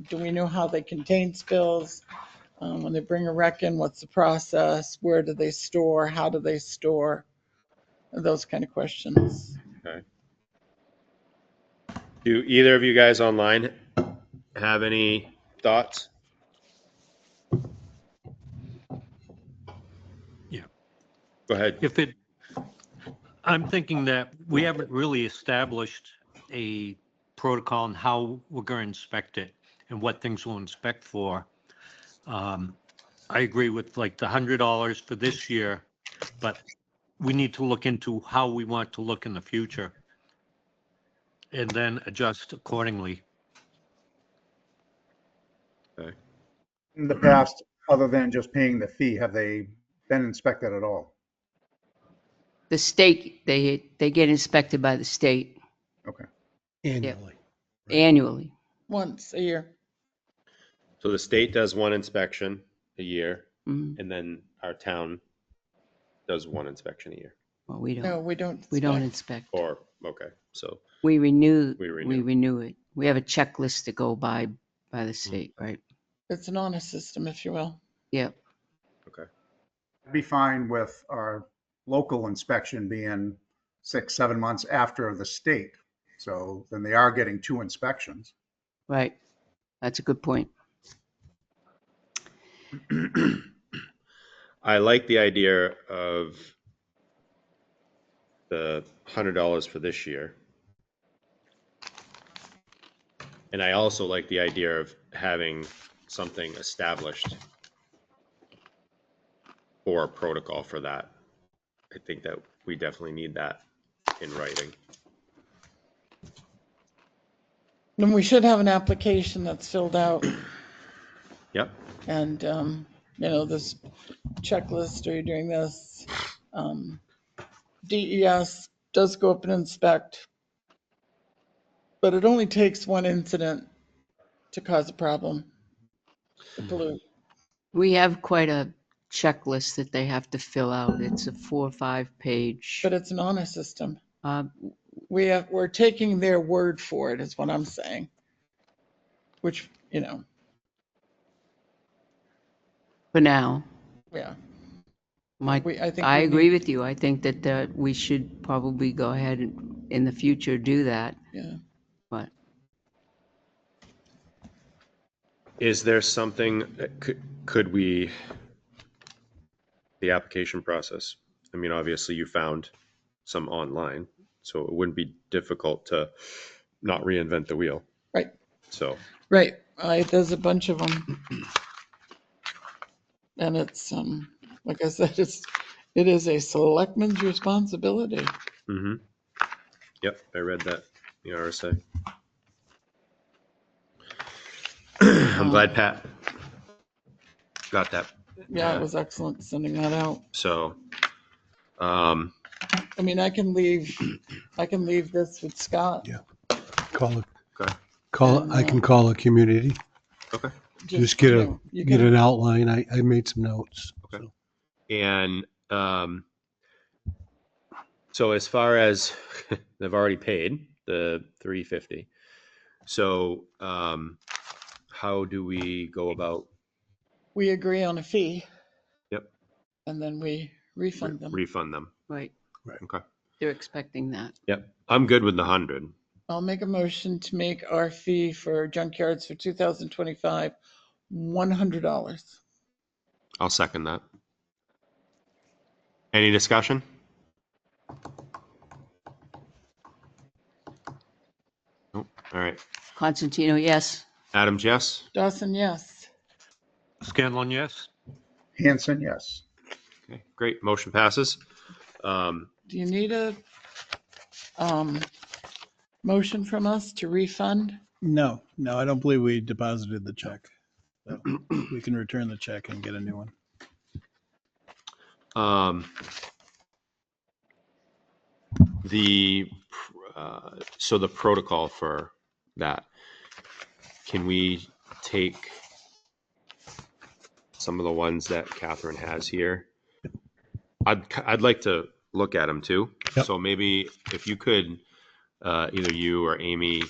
do we know how they contain spills? When they bring a wreck in, what's the process? Where do they store? How do they store? Those kind of questions. Okay. Do either of you guys online have any thoughts? Yeah. Go ahead. I'm thinking that we haven't really established a protocol on how we're going to inspect it and what things we'll inspect for. I agree with like the $100 for this year, but we need to look into how we want to look in the future and then adjust accordingly. Okay. In the past, other than just paying the fee, have they been inspected at all? The state, they get inspected by the state Okay. Annually. annually. Once a year. So the state does one inspection a year, Mhm. and then our town does one inspection a year. Well, we don't. No, we don't. We don't inspect. Or okay, so We renew. We renew. We renew it. We have a checklist to go by the state, right? It's an honor system, if you will. Yep. okay. I'd be fine with our local inspection being 6-7 months after the state. So then they are getting 2 inspections. Right. That's a good point. I like the idea of the $100 for this year. And I also like the idea of having something established for a protocol for that. I think that we definitely need that in writing. Then we should have an application that's filled out Yep. and, this checklist, are you doing this? DES does go up and inspect. But it only takes one incident to cause a problem. To pollute. We have quite a checklist that they have to fill out. It's a 4 or 5 page. But it's an honor system. Uh, We're taking their word for it, is what I'm saying. Which, For now, yeah. I think I we agree need- with you. I think that we should probably go ahead and in the future do that. Yeah. But Is there something, could we, the application process? I mean, obviously you found some online, so it wouldn't be difficult to not reinvent the wheel. Right. So, Right. There's a bunch of them. And it's, like I said, it is a selectman's responsibility. mm-hmm. Yep, I read that, the RSA. I'm glad Pat got that. Yeah, it was excellent sending that out. So, I mean, I can leave this with Scott. Yeah. Call it, okay. I can call a community. Okay. Just get you get can- an outline. I made some notes. Okay. So. And so as far as they've already paid the $350, so how do we go about? We agree on a fee. Yep. And then we refund them. Refund them. right, Okay. they're expecting that. Yep. I'm good with the 100. I'll make a motion to make our fee for junkyards for 2025 $100. I'll second that. Any discussion? Nope. All right. Constantino, yes. Adams, yes. Dawson, yes. Scanlon, yes. Hanson, yes. Okay. Great. Motion passes. Do you need a motion from us to refund? No, I don't believe we deposited the check. So we can return the check and get a new one. So the protocol for that, can we take some of the ones that Catherine has here? I'd like to look at them too. Yep. So maybe if you could, either you or Amy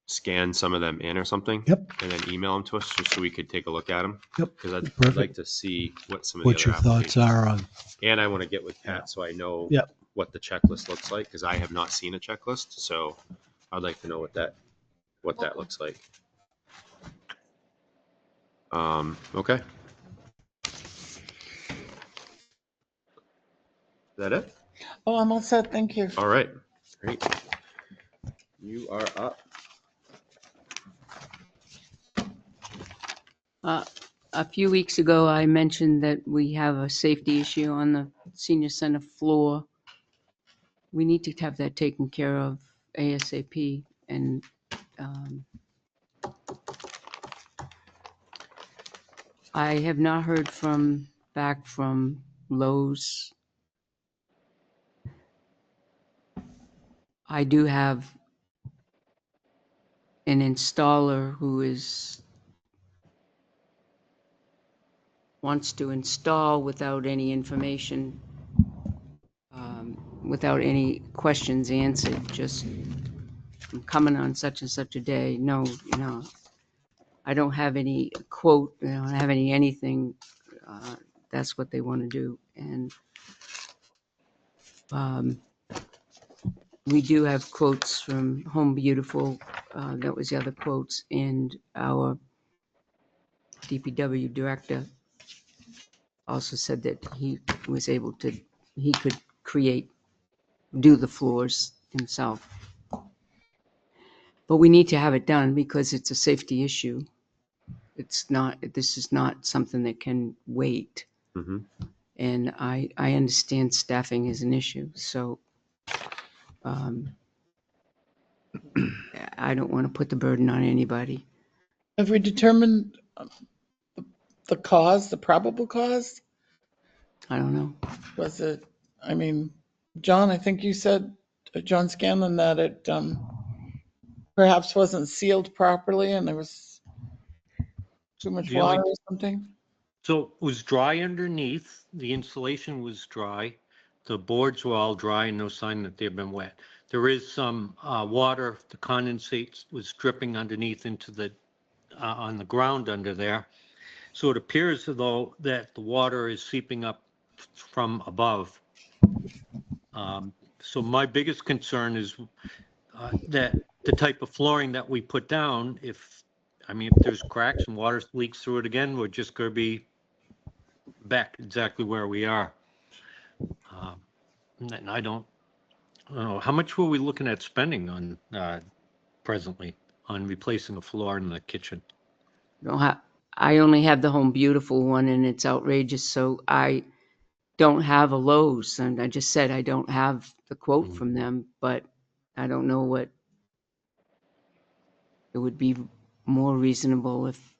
scan some of them in or something. Yep. And then email them to us just so we could take a look at them. Yep. Because I'd Perfect. like to see what some of What the your other thoughts are on. And I want to get with Pat so I know Yep. what the checklist looks like, because I have not seen a checklist. So I'd like to know what that looks like. Okay. Is that it? Oh, I'm all set. Thank you. All right. Great. You are up. A few weeks ago, I mentioned that we have a safety issue on the senior center floor. We need to have that taken care of ASAP. And I have not heard back from Lowe's. I do have an installer who wants to install without any information, without any questions answered, just I'm coming on such and such a day. No, I don't have any quote, I don't have anything. That's what they want to do. And we do have quotes from Home Beautiful. That was the other quotes. And our DPW director also said that he could do the floors himself. But we need to have it done because it's a safety issue. This is not something that can wait. Mm-hmm. And I understand staffing is an issue. So I don't want to put the burden on anybody. Have we determined the cause, the probable cause? I don't know. Was it, John, I think you said, John Scanlon, that perhaps wasn't sealed properly and there was too much The only- water or something? So it was dry underneath, the insulation was dry, the boards were all dry and no sign that they've been wet. There is some water, the condensate was dripping underneath into the, on the ground under there. So it appears as though that the water is seeping up from above. So my biggest concern is that the type of flooring that we put down, if there's cracks and water leaks through it again, we're just going to be back exactly where we are. And I don't know, how much were we looking at spending on presently on replacing the floor in the kitchen? I only have the Home Beautiful one and it's outrageous, so I don't have a Lowe's, and I just said I don't have the quote from them, but I don't know what it would be more reasonable if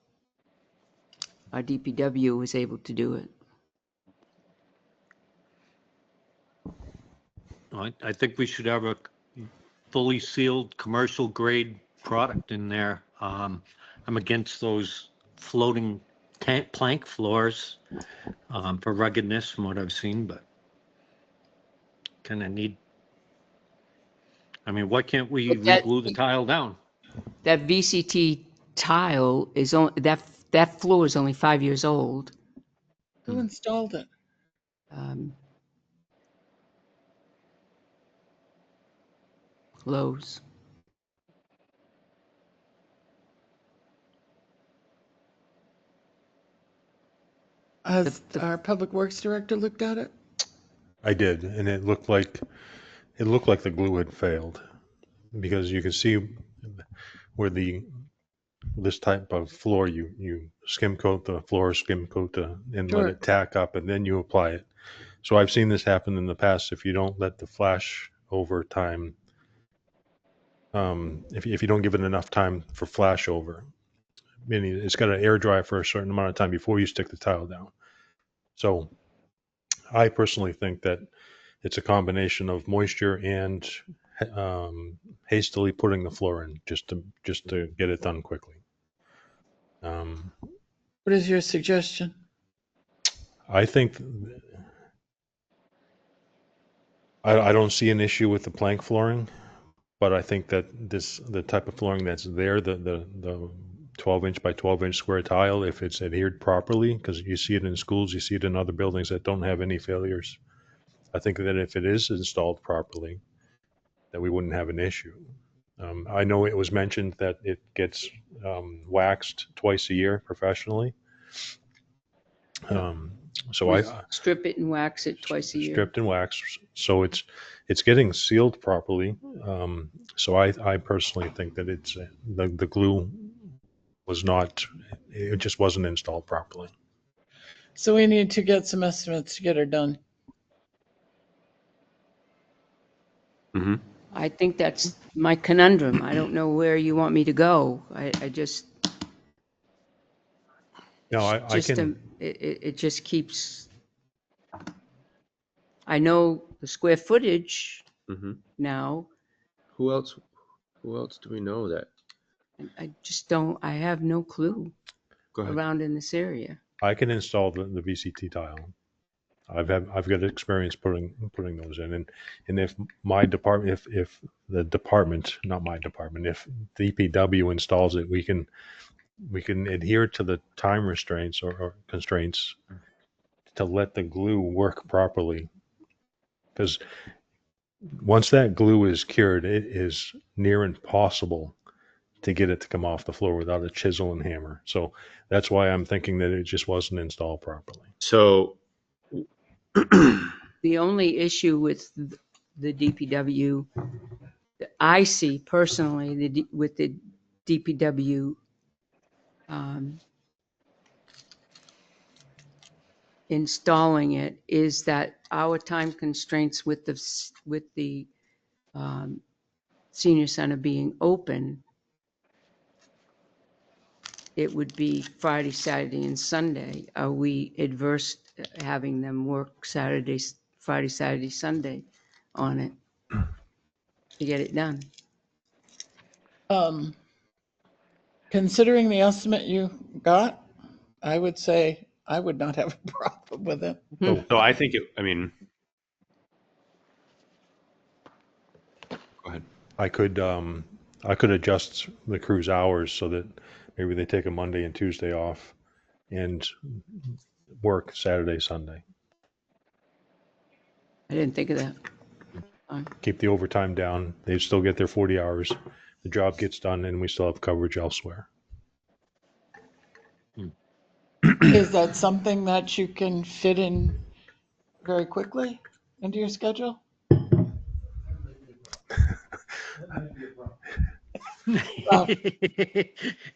our DPW was able to do it. I think we should have a fully sealed commercial grade product in there. I'm against those floating plank floors for ruggedness from what I've seen, but kind of need, why can't we But that- re-glue the tile down? That VCT tile is only, that floor is only 5 years old. Who installed it? Lowe's. Has our public works director looked at it? I did, and it looked like the glue had failed, because you can see where this type of floor, you skim coat the floor, skim coat and Sure. let it tack up, and then you apply it. So I've seen this happen in the past. If you don't let the flash over time, if you don't give it enough time for flash over, meaning it's got to air dry for a certain amount of time before you stick the tile down. So I personally think that it's a combination of moisture and hastily putting the floor in just to get it done quickly. What is your suggestion? I think I don't see an issue with the plank flooring, but I think that the type of flooring that's there, the 12-inch by 12-inch square tile, if it's adhered properly, because you see it in schools, you see it in other buildings that don't have any failures. I think that if it is installed properly, that we wouldn't have an issue. I know it was mentioned that it gets waxed twice a year professionally. So We I strip it and wax it twice a year. stripped and waxed, so it's getting sealed properly. So I personally think that it's the glue was not, it just wasn't installed properly. So we need to get some estimates to get her done. Mm-hmm. I think that's my conundrum. I don't know where you want me to go. I just, No, I can. it just keeps, I know the square footage Mm-hmm. now. Who else do we know that? I just don't, I have no clue Go ahead. around in this area. I can install the VCT tile. I've got experience putting those in, and if my department, if the department, not my department, if DPW installs it, we can adhere to the time restraints or constraints to let the glue work properly, because once that glue is cured, it is near impossible to get it to come off the floor without a chisel and hammer. So that's why I'm thinking that it just wasn't installed properly. So The only issue with the DPW that I see personally, with the DPW installing it, is that our time constraints with the senior center being open, it would be Friday, Saturday, and Sunday. Are we adverse to having them work Friday, Saturday, Sunday on it to get it done? Considering the estimate you got, I would say I would not have a problem with it. So I think I mean, go ahead. I could adjust the crew's hours so that maybe they take a Monday and Tuesday off and work Saturday, Sunday. I didn't think of that. Keep the overtime down. They still get their 40 hours. The job gets done and we still have coverage elsewhere. Is that something that you can fit in very quickly into your schedule? Well,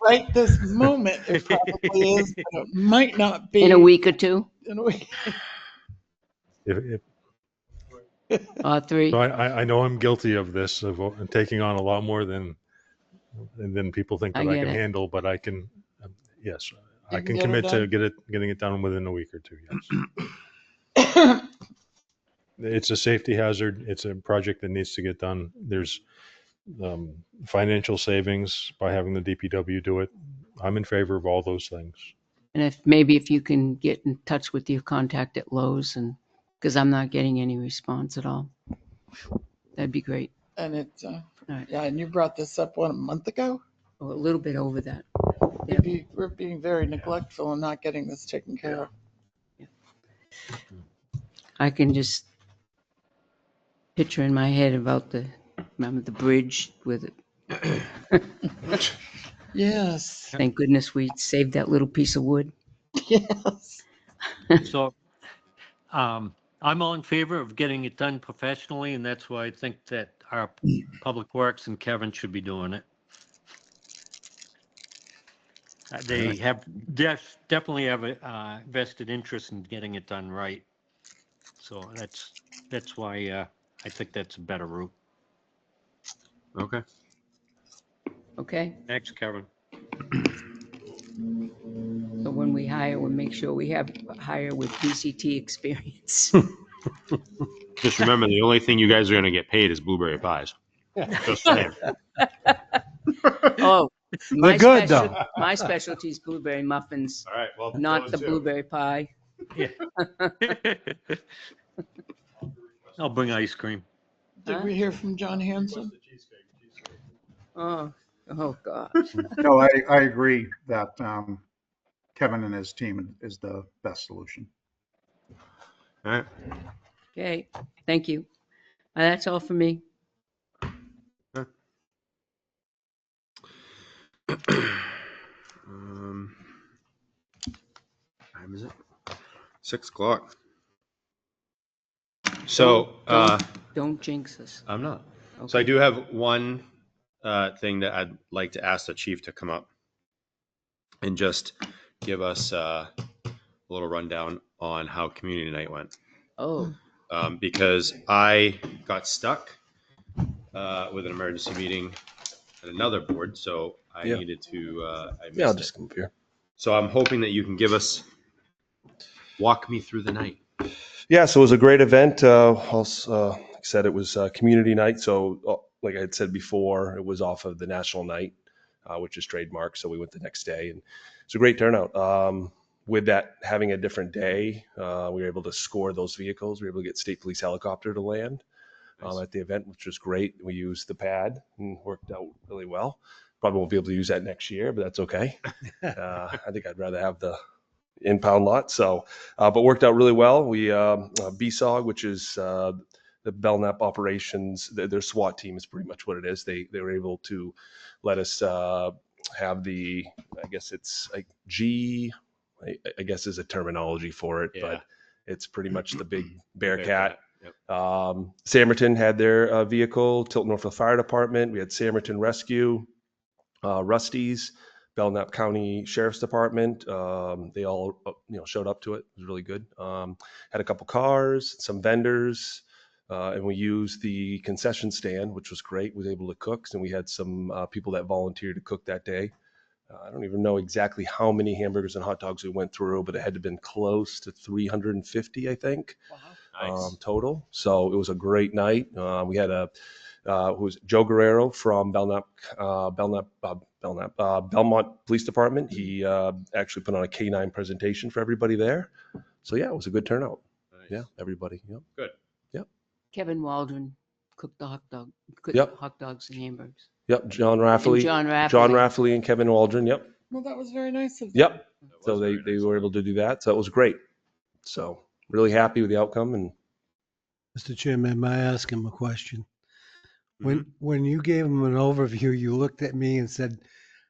right this moment, it probably is, but it might not be. In a week or two, In a week. If, 3. so I know I'm guilty of this, of taking on a lot more than people think I that I get can it. handle, but I can, yes, I You can get it commit to done? getting it done within a week or two, yes. It's a safety hazard. It's a project that needs to get done. There's financial savings by having the DPW do it. I'm in favor of all those things. And if you can get in touch with your contact at Lowe's, and because I'm not getting any response at all, that'd be great. And it's, right. yeah, and you brought this up, what, a month ago? Oh, a little bit over that. Yeah. We're being very neglectful and not getting this taken care of. I can just picture in my head about remember the bridge with it. Yes. Thank goodness we saved that little piece of wood. Yes. So I'm all in favor of getting it done professionally, and that's why I think that our Public Works and Kevin should be doing it. They have definitely have a vested interest in getting it done right. So that's why I think that's a better route. Okay. Okay. Thanks, Kevin. So when we hire, we'll make sure we hire with BCT experience. Just remember, the only thing you guys are going to get paid is blueberry pies. Just saying. Oh, They're good though. my specialty is blueberry muffins, All right. Well, not the blueberry pie. Yeah. I'll bring ice cream. Did we hear from John Hanson? Oh gosh. No, I agree that Kevin and his team is the best solution. All right. Okay, thank you. That's all for me. Time is it? 6 o'clock. So Don't jinx us. I'm not. Okay. So I do have one thing that I'd like to ask the chief to come up and just give us a little rundown on how community night went. Oh. Because I got stuck with an emergency meeting at another board, so I needed to. I'll just come up here. So I'm hoping that you can walk me through the night. Yeah, so it was a great event. Also, like I said, it was community night. So, like I had said before, it was off of the national night, which is trademarked. So we went the next day, and it's a great turnout. With that having a different day, we were able to score those vehicles. We were able to get state police helicopter to land at the event, which was great. We used the pad and worked out really well. Probably won't be able to use that next year, but that's okay. I think I'd rather have the impound lot. So, but worked out really well. We BSOG, which is the Belknap operations, their SWAT team is pretty much what it is. They were able to let us have the, I guess it's like I guess is a terminology for it, but it's pretty much the big Bearcat. Yep. Samerton had their vehicle, Tilton Northfield Fire Department. We had Samerton Rescue, Rusty's, Belknap County Sheriff's Department. They all showed up to it. It was really good. Had a couple cars, some vendors, and we used the concession stand, which was great. We was able to cook, and we had some people that volunteered to cook that day. I don't even know exactly how many hamburgers and hot dogs we went through, but it had to have been close to 350, I think. Nice. Total. So it was a great night. We had a who's Joe Guerrero from Belmont Police Department. He actually put on a K9 presentation for everybody there. So yeah, it was a good turnout. Nice. Yeah, everybody. Yep. Good. Kevin Waldron cooked the Yep. hot dogs and hamburgers. Yep. John Rafferty. And John Rafferty and Kevin Waldron. Yep. Well, that was very nice of them. Yep. That So was they very nice. were able to do that. So it was great. So really happy with the outcome. And Mr. Chairman, may I ask him a question? Mm-hmm. When you gave him an overview, you looked at me and said,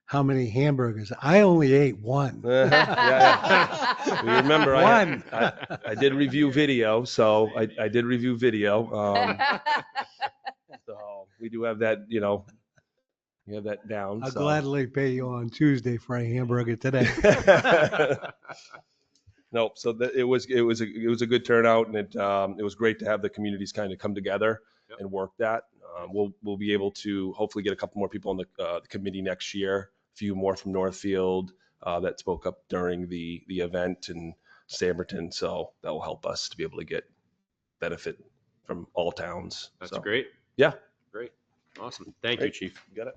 how many hamburgers? I only ate one. yeah. You remember, One. I did review video. So I did review video. So we do have that, you have that down. I'll so. gladly pay you on Tuesday for a hamburger today. No, so it was a good turnout, and it was great to have the communities kind of come together and work that. We'll be able to hopefully get a couple more people on the committee next year. A few more from Northfield that spoke up during the event, and Stammerton. So that will help us to be able to get benefit from all towns. That's So, great. Yeah. Great. Awesome. Thank Great. you, Chief. You got it.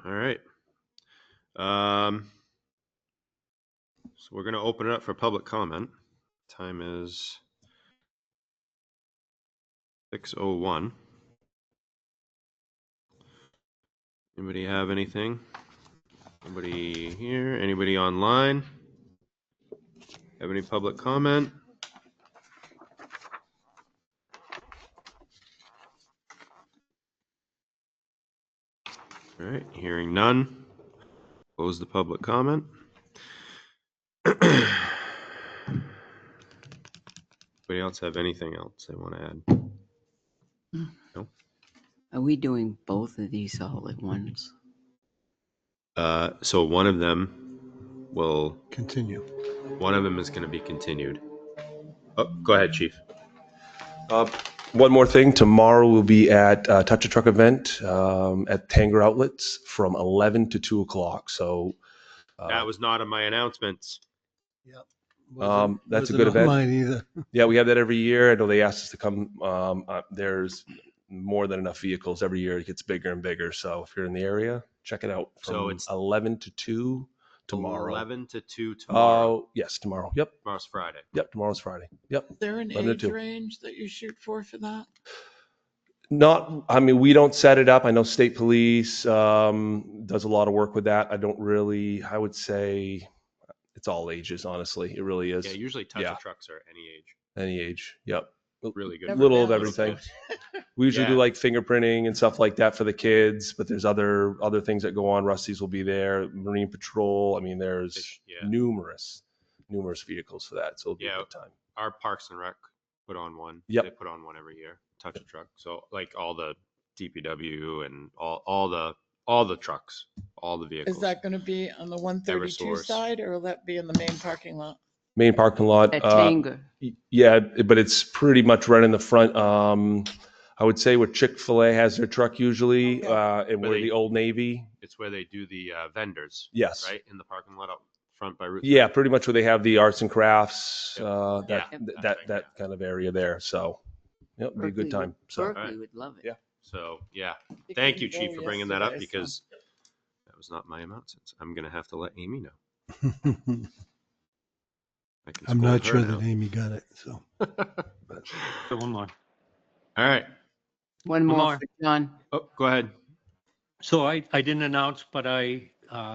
All right. So we're going to open it up for public comment. Time is 6:01. Anybody have anything? Anybody here? Anybody online? Have any public comment? All right, hearing none. Close the public comment. Anybody else have anything else they want to add? No? Are we doing both of these all at once? So one of them will Continue. One of them is going to be continued. Oh, go ahead, Chief. One more thing. Tomorrow we'll be at Touch a Truck event at Tanger Outlets from 11 to 2 o'clock. So That was not on my announcements. Yep. That's a Wasn't good on event. mine either. Yeah, we have that every year. I know they asked us to come. There's more than enough vehicles every year. It gets bigger and bigger. So if you're in the area, check it out. From So it's 11 to 2 tomorrow. 11 to 2 tomorrow. Yes, tomorrow. Yep. Tomorrow's Friday. Yep. Tomorrow's Friday. Yep. Is there an 11 to age 2. range that you shoot for that? I mean, we don't set it up. I know state police does a lot of work with that. I would say it's all ages, honestly. It really is. Yeah, usually touch trucks are any age. Any age. Yep. Really good. A little of been everything. We usually do like fingerprinting and stuff like that for the kids, but there's other things that go on. Rusty's will be there, Marine Patrol. I mean, there's numerous vehicles for that. So it'll be a good time. Our Parks and Rec put on one. Yep. They put on one every year. Touch a truck. So like all the DPW and all the trucks, all the vehicles. Is that going to be on the 132 Eversource. side, or will that be in the main parking lot? Main parking lot. At Tanger. Yeah, but it's pretty much right in the front. I would say where Chick-fil-A has their truck usually, and where the Old Navy. It's where they do the vendors. Yes. Right in the parking lot up front by Route. Yeah, pretty much where they have the arts and crafts, That that kind of area there. So, yep, it'll be a good time. So, Berkeley would love it. Yeah. So yeah, You thank you, can Chief, go for bringing that up yesterday, because that was not my amount. Since I'm gonna have to let Amy know. I can I'm scold not her sure now. that Amy got it, so. One more. All right. One more for John. Oh, go ahead. So I didn't announce, but I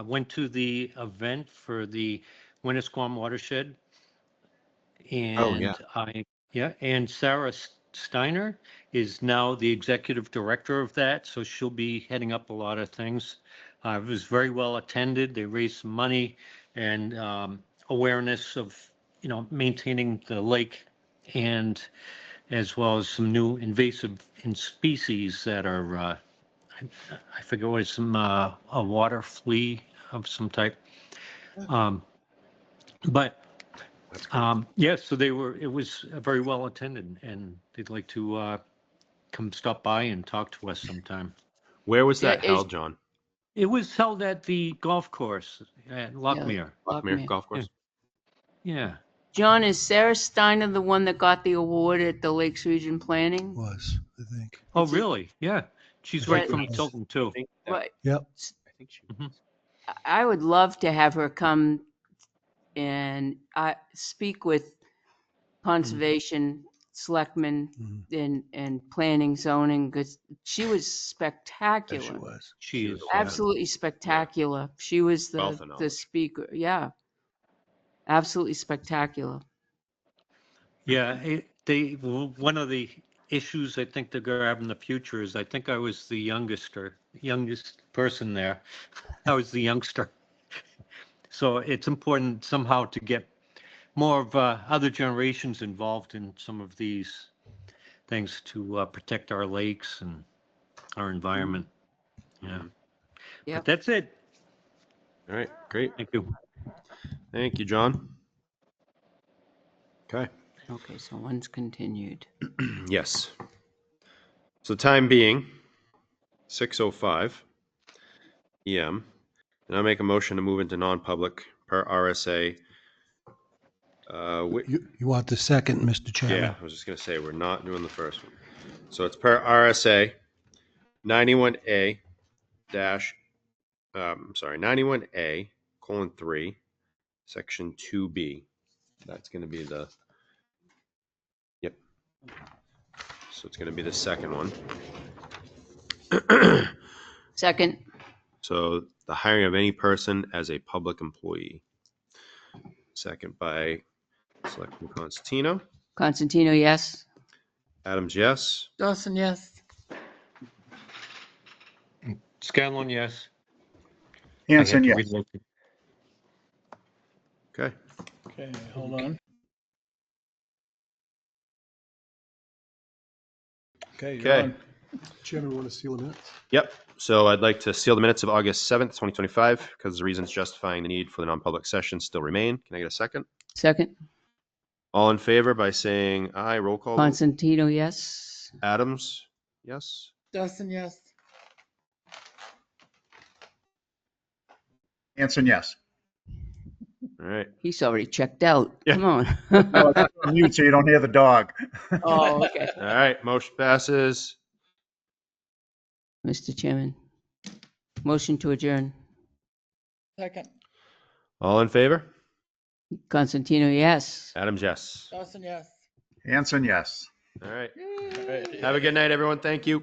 went to the event for the Winnisquam watershed. And and Sarah Steiner is now the executive director of that. So she'll be heading up a lot of things. It was very well attended. They raised some money and awareness of, maintaining the lake, and as well as some new invasive species that are, I forget what it's, some a water flea of some type. But so it was very well attended, and they'd like to come stop by and talk to us sometime. Where was that held, John? It was held at the golf course at Lockmere. Lockmere Golf Course. Yeah. John, is Sarah Steiner the one that got the award at the Lakes Region Planning? Was, I think. Oh, It's a- really? Yeah. She's I right think from it was. Tilton I too. think that, Right. Yep. I think she Mhm. I would love to have her come and speak with conservation, selectmen, Mhm. and planning, zoning, because she was Yes, she spectacular. was. She was is. a Yeah. Absolutely spectacular. She was wealth the of knowledge. speaker. Yeah, absolutely spectacular. Yeah. One of the issues I think they're going to have in the future is I think I was the youngest person there. I was the youngster. So it's important somehow to get more of other generations involved in some of these things to protect our lakes and our environment. Yeah. Yep. But that's it. All right, great. Thank you. Thank you, John. Okay. Okay, so one's continued. Yes. So time being 6:05 PM, and I make a motion to move into non-public per RSA. You want the second, Mr. Chairman? Yeah, I was just gonna say, we're not doing the first one. So it's per RSA 91A dash, 91A:3, section 2B. That's gonna be yep. So it's gonna be the second one. Second. So the hiring of any person as a public employee. Second by Selectman Constantino. Constantino, yes. Adams, yes. Dawson, yes. Scanlon, yes. Hanson, I had to yes. relocate. Okay. Okay, hold on. Okay, you're Okay. on. Chairman, want to seal the minutes? Yep. So I'd like to seal the minutes of August 7th, 2025, because the reasons justifying the need for the non-public session still remain. Can I get a second? Second. All in favor by saying aye. Roll call. Vote. Constantino, yes. Adams, yes. Dawson, yes. Hanson, yes. All right. He's already checked out. Yeah. Come on. No, that's on mute so you don't hear the dog. Oh, okay. All right. Motion passes. Mr. Chairman, motion to adjourn. Second. All in favor? Constantino, yes. Adams, yes. Dawson, yes. Hanson, yes. All right. All right. Have a good night, everyone. Thank you.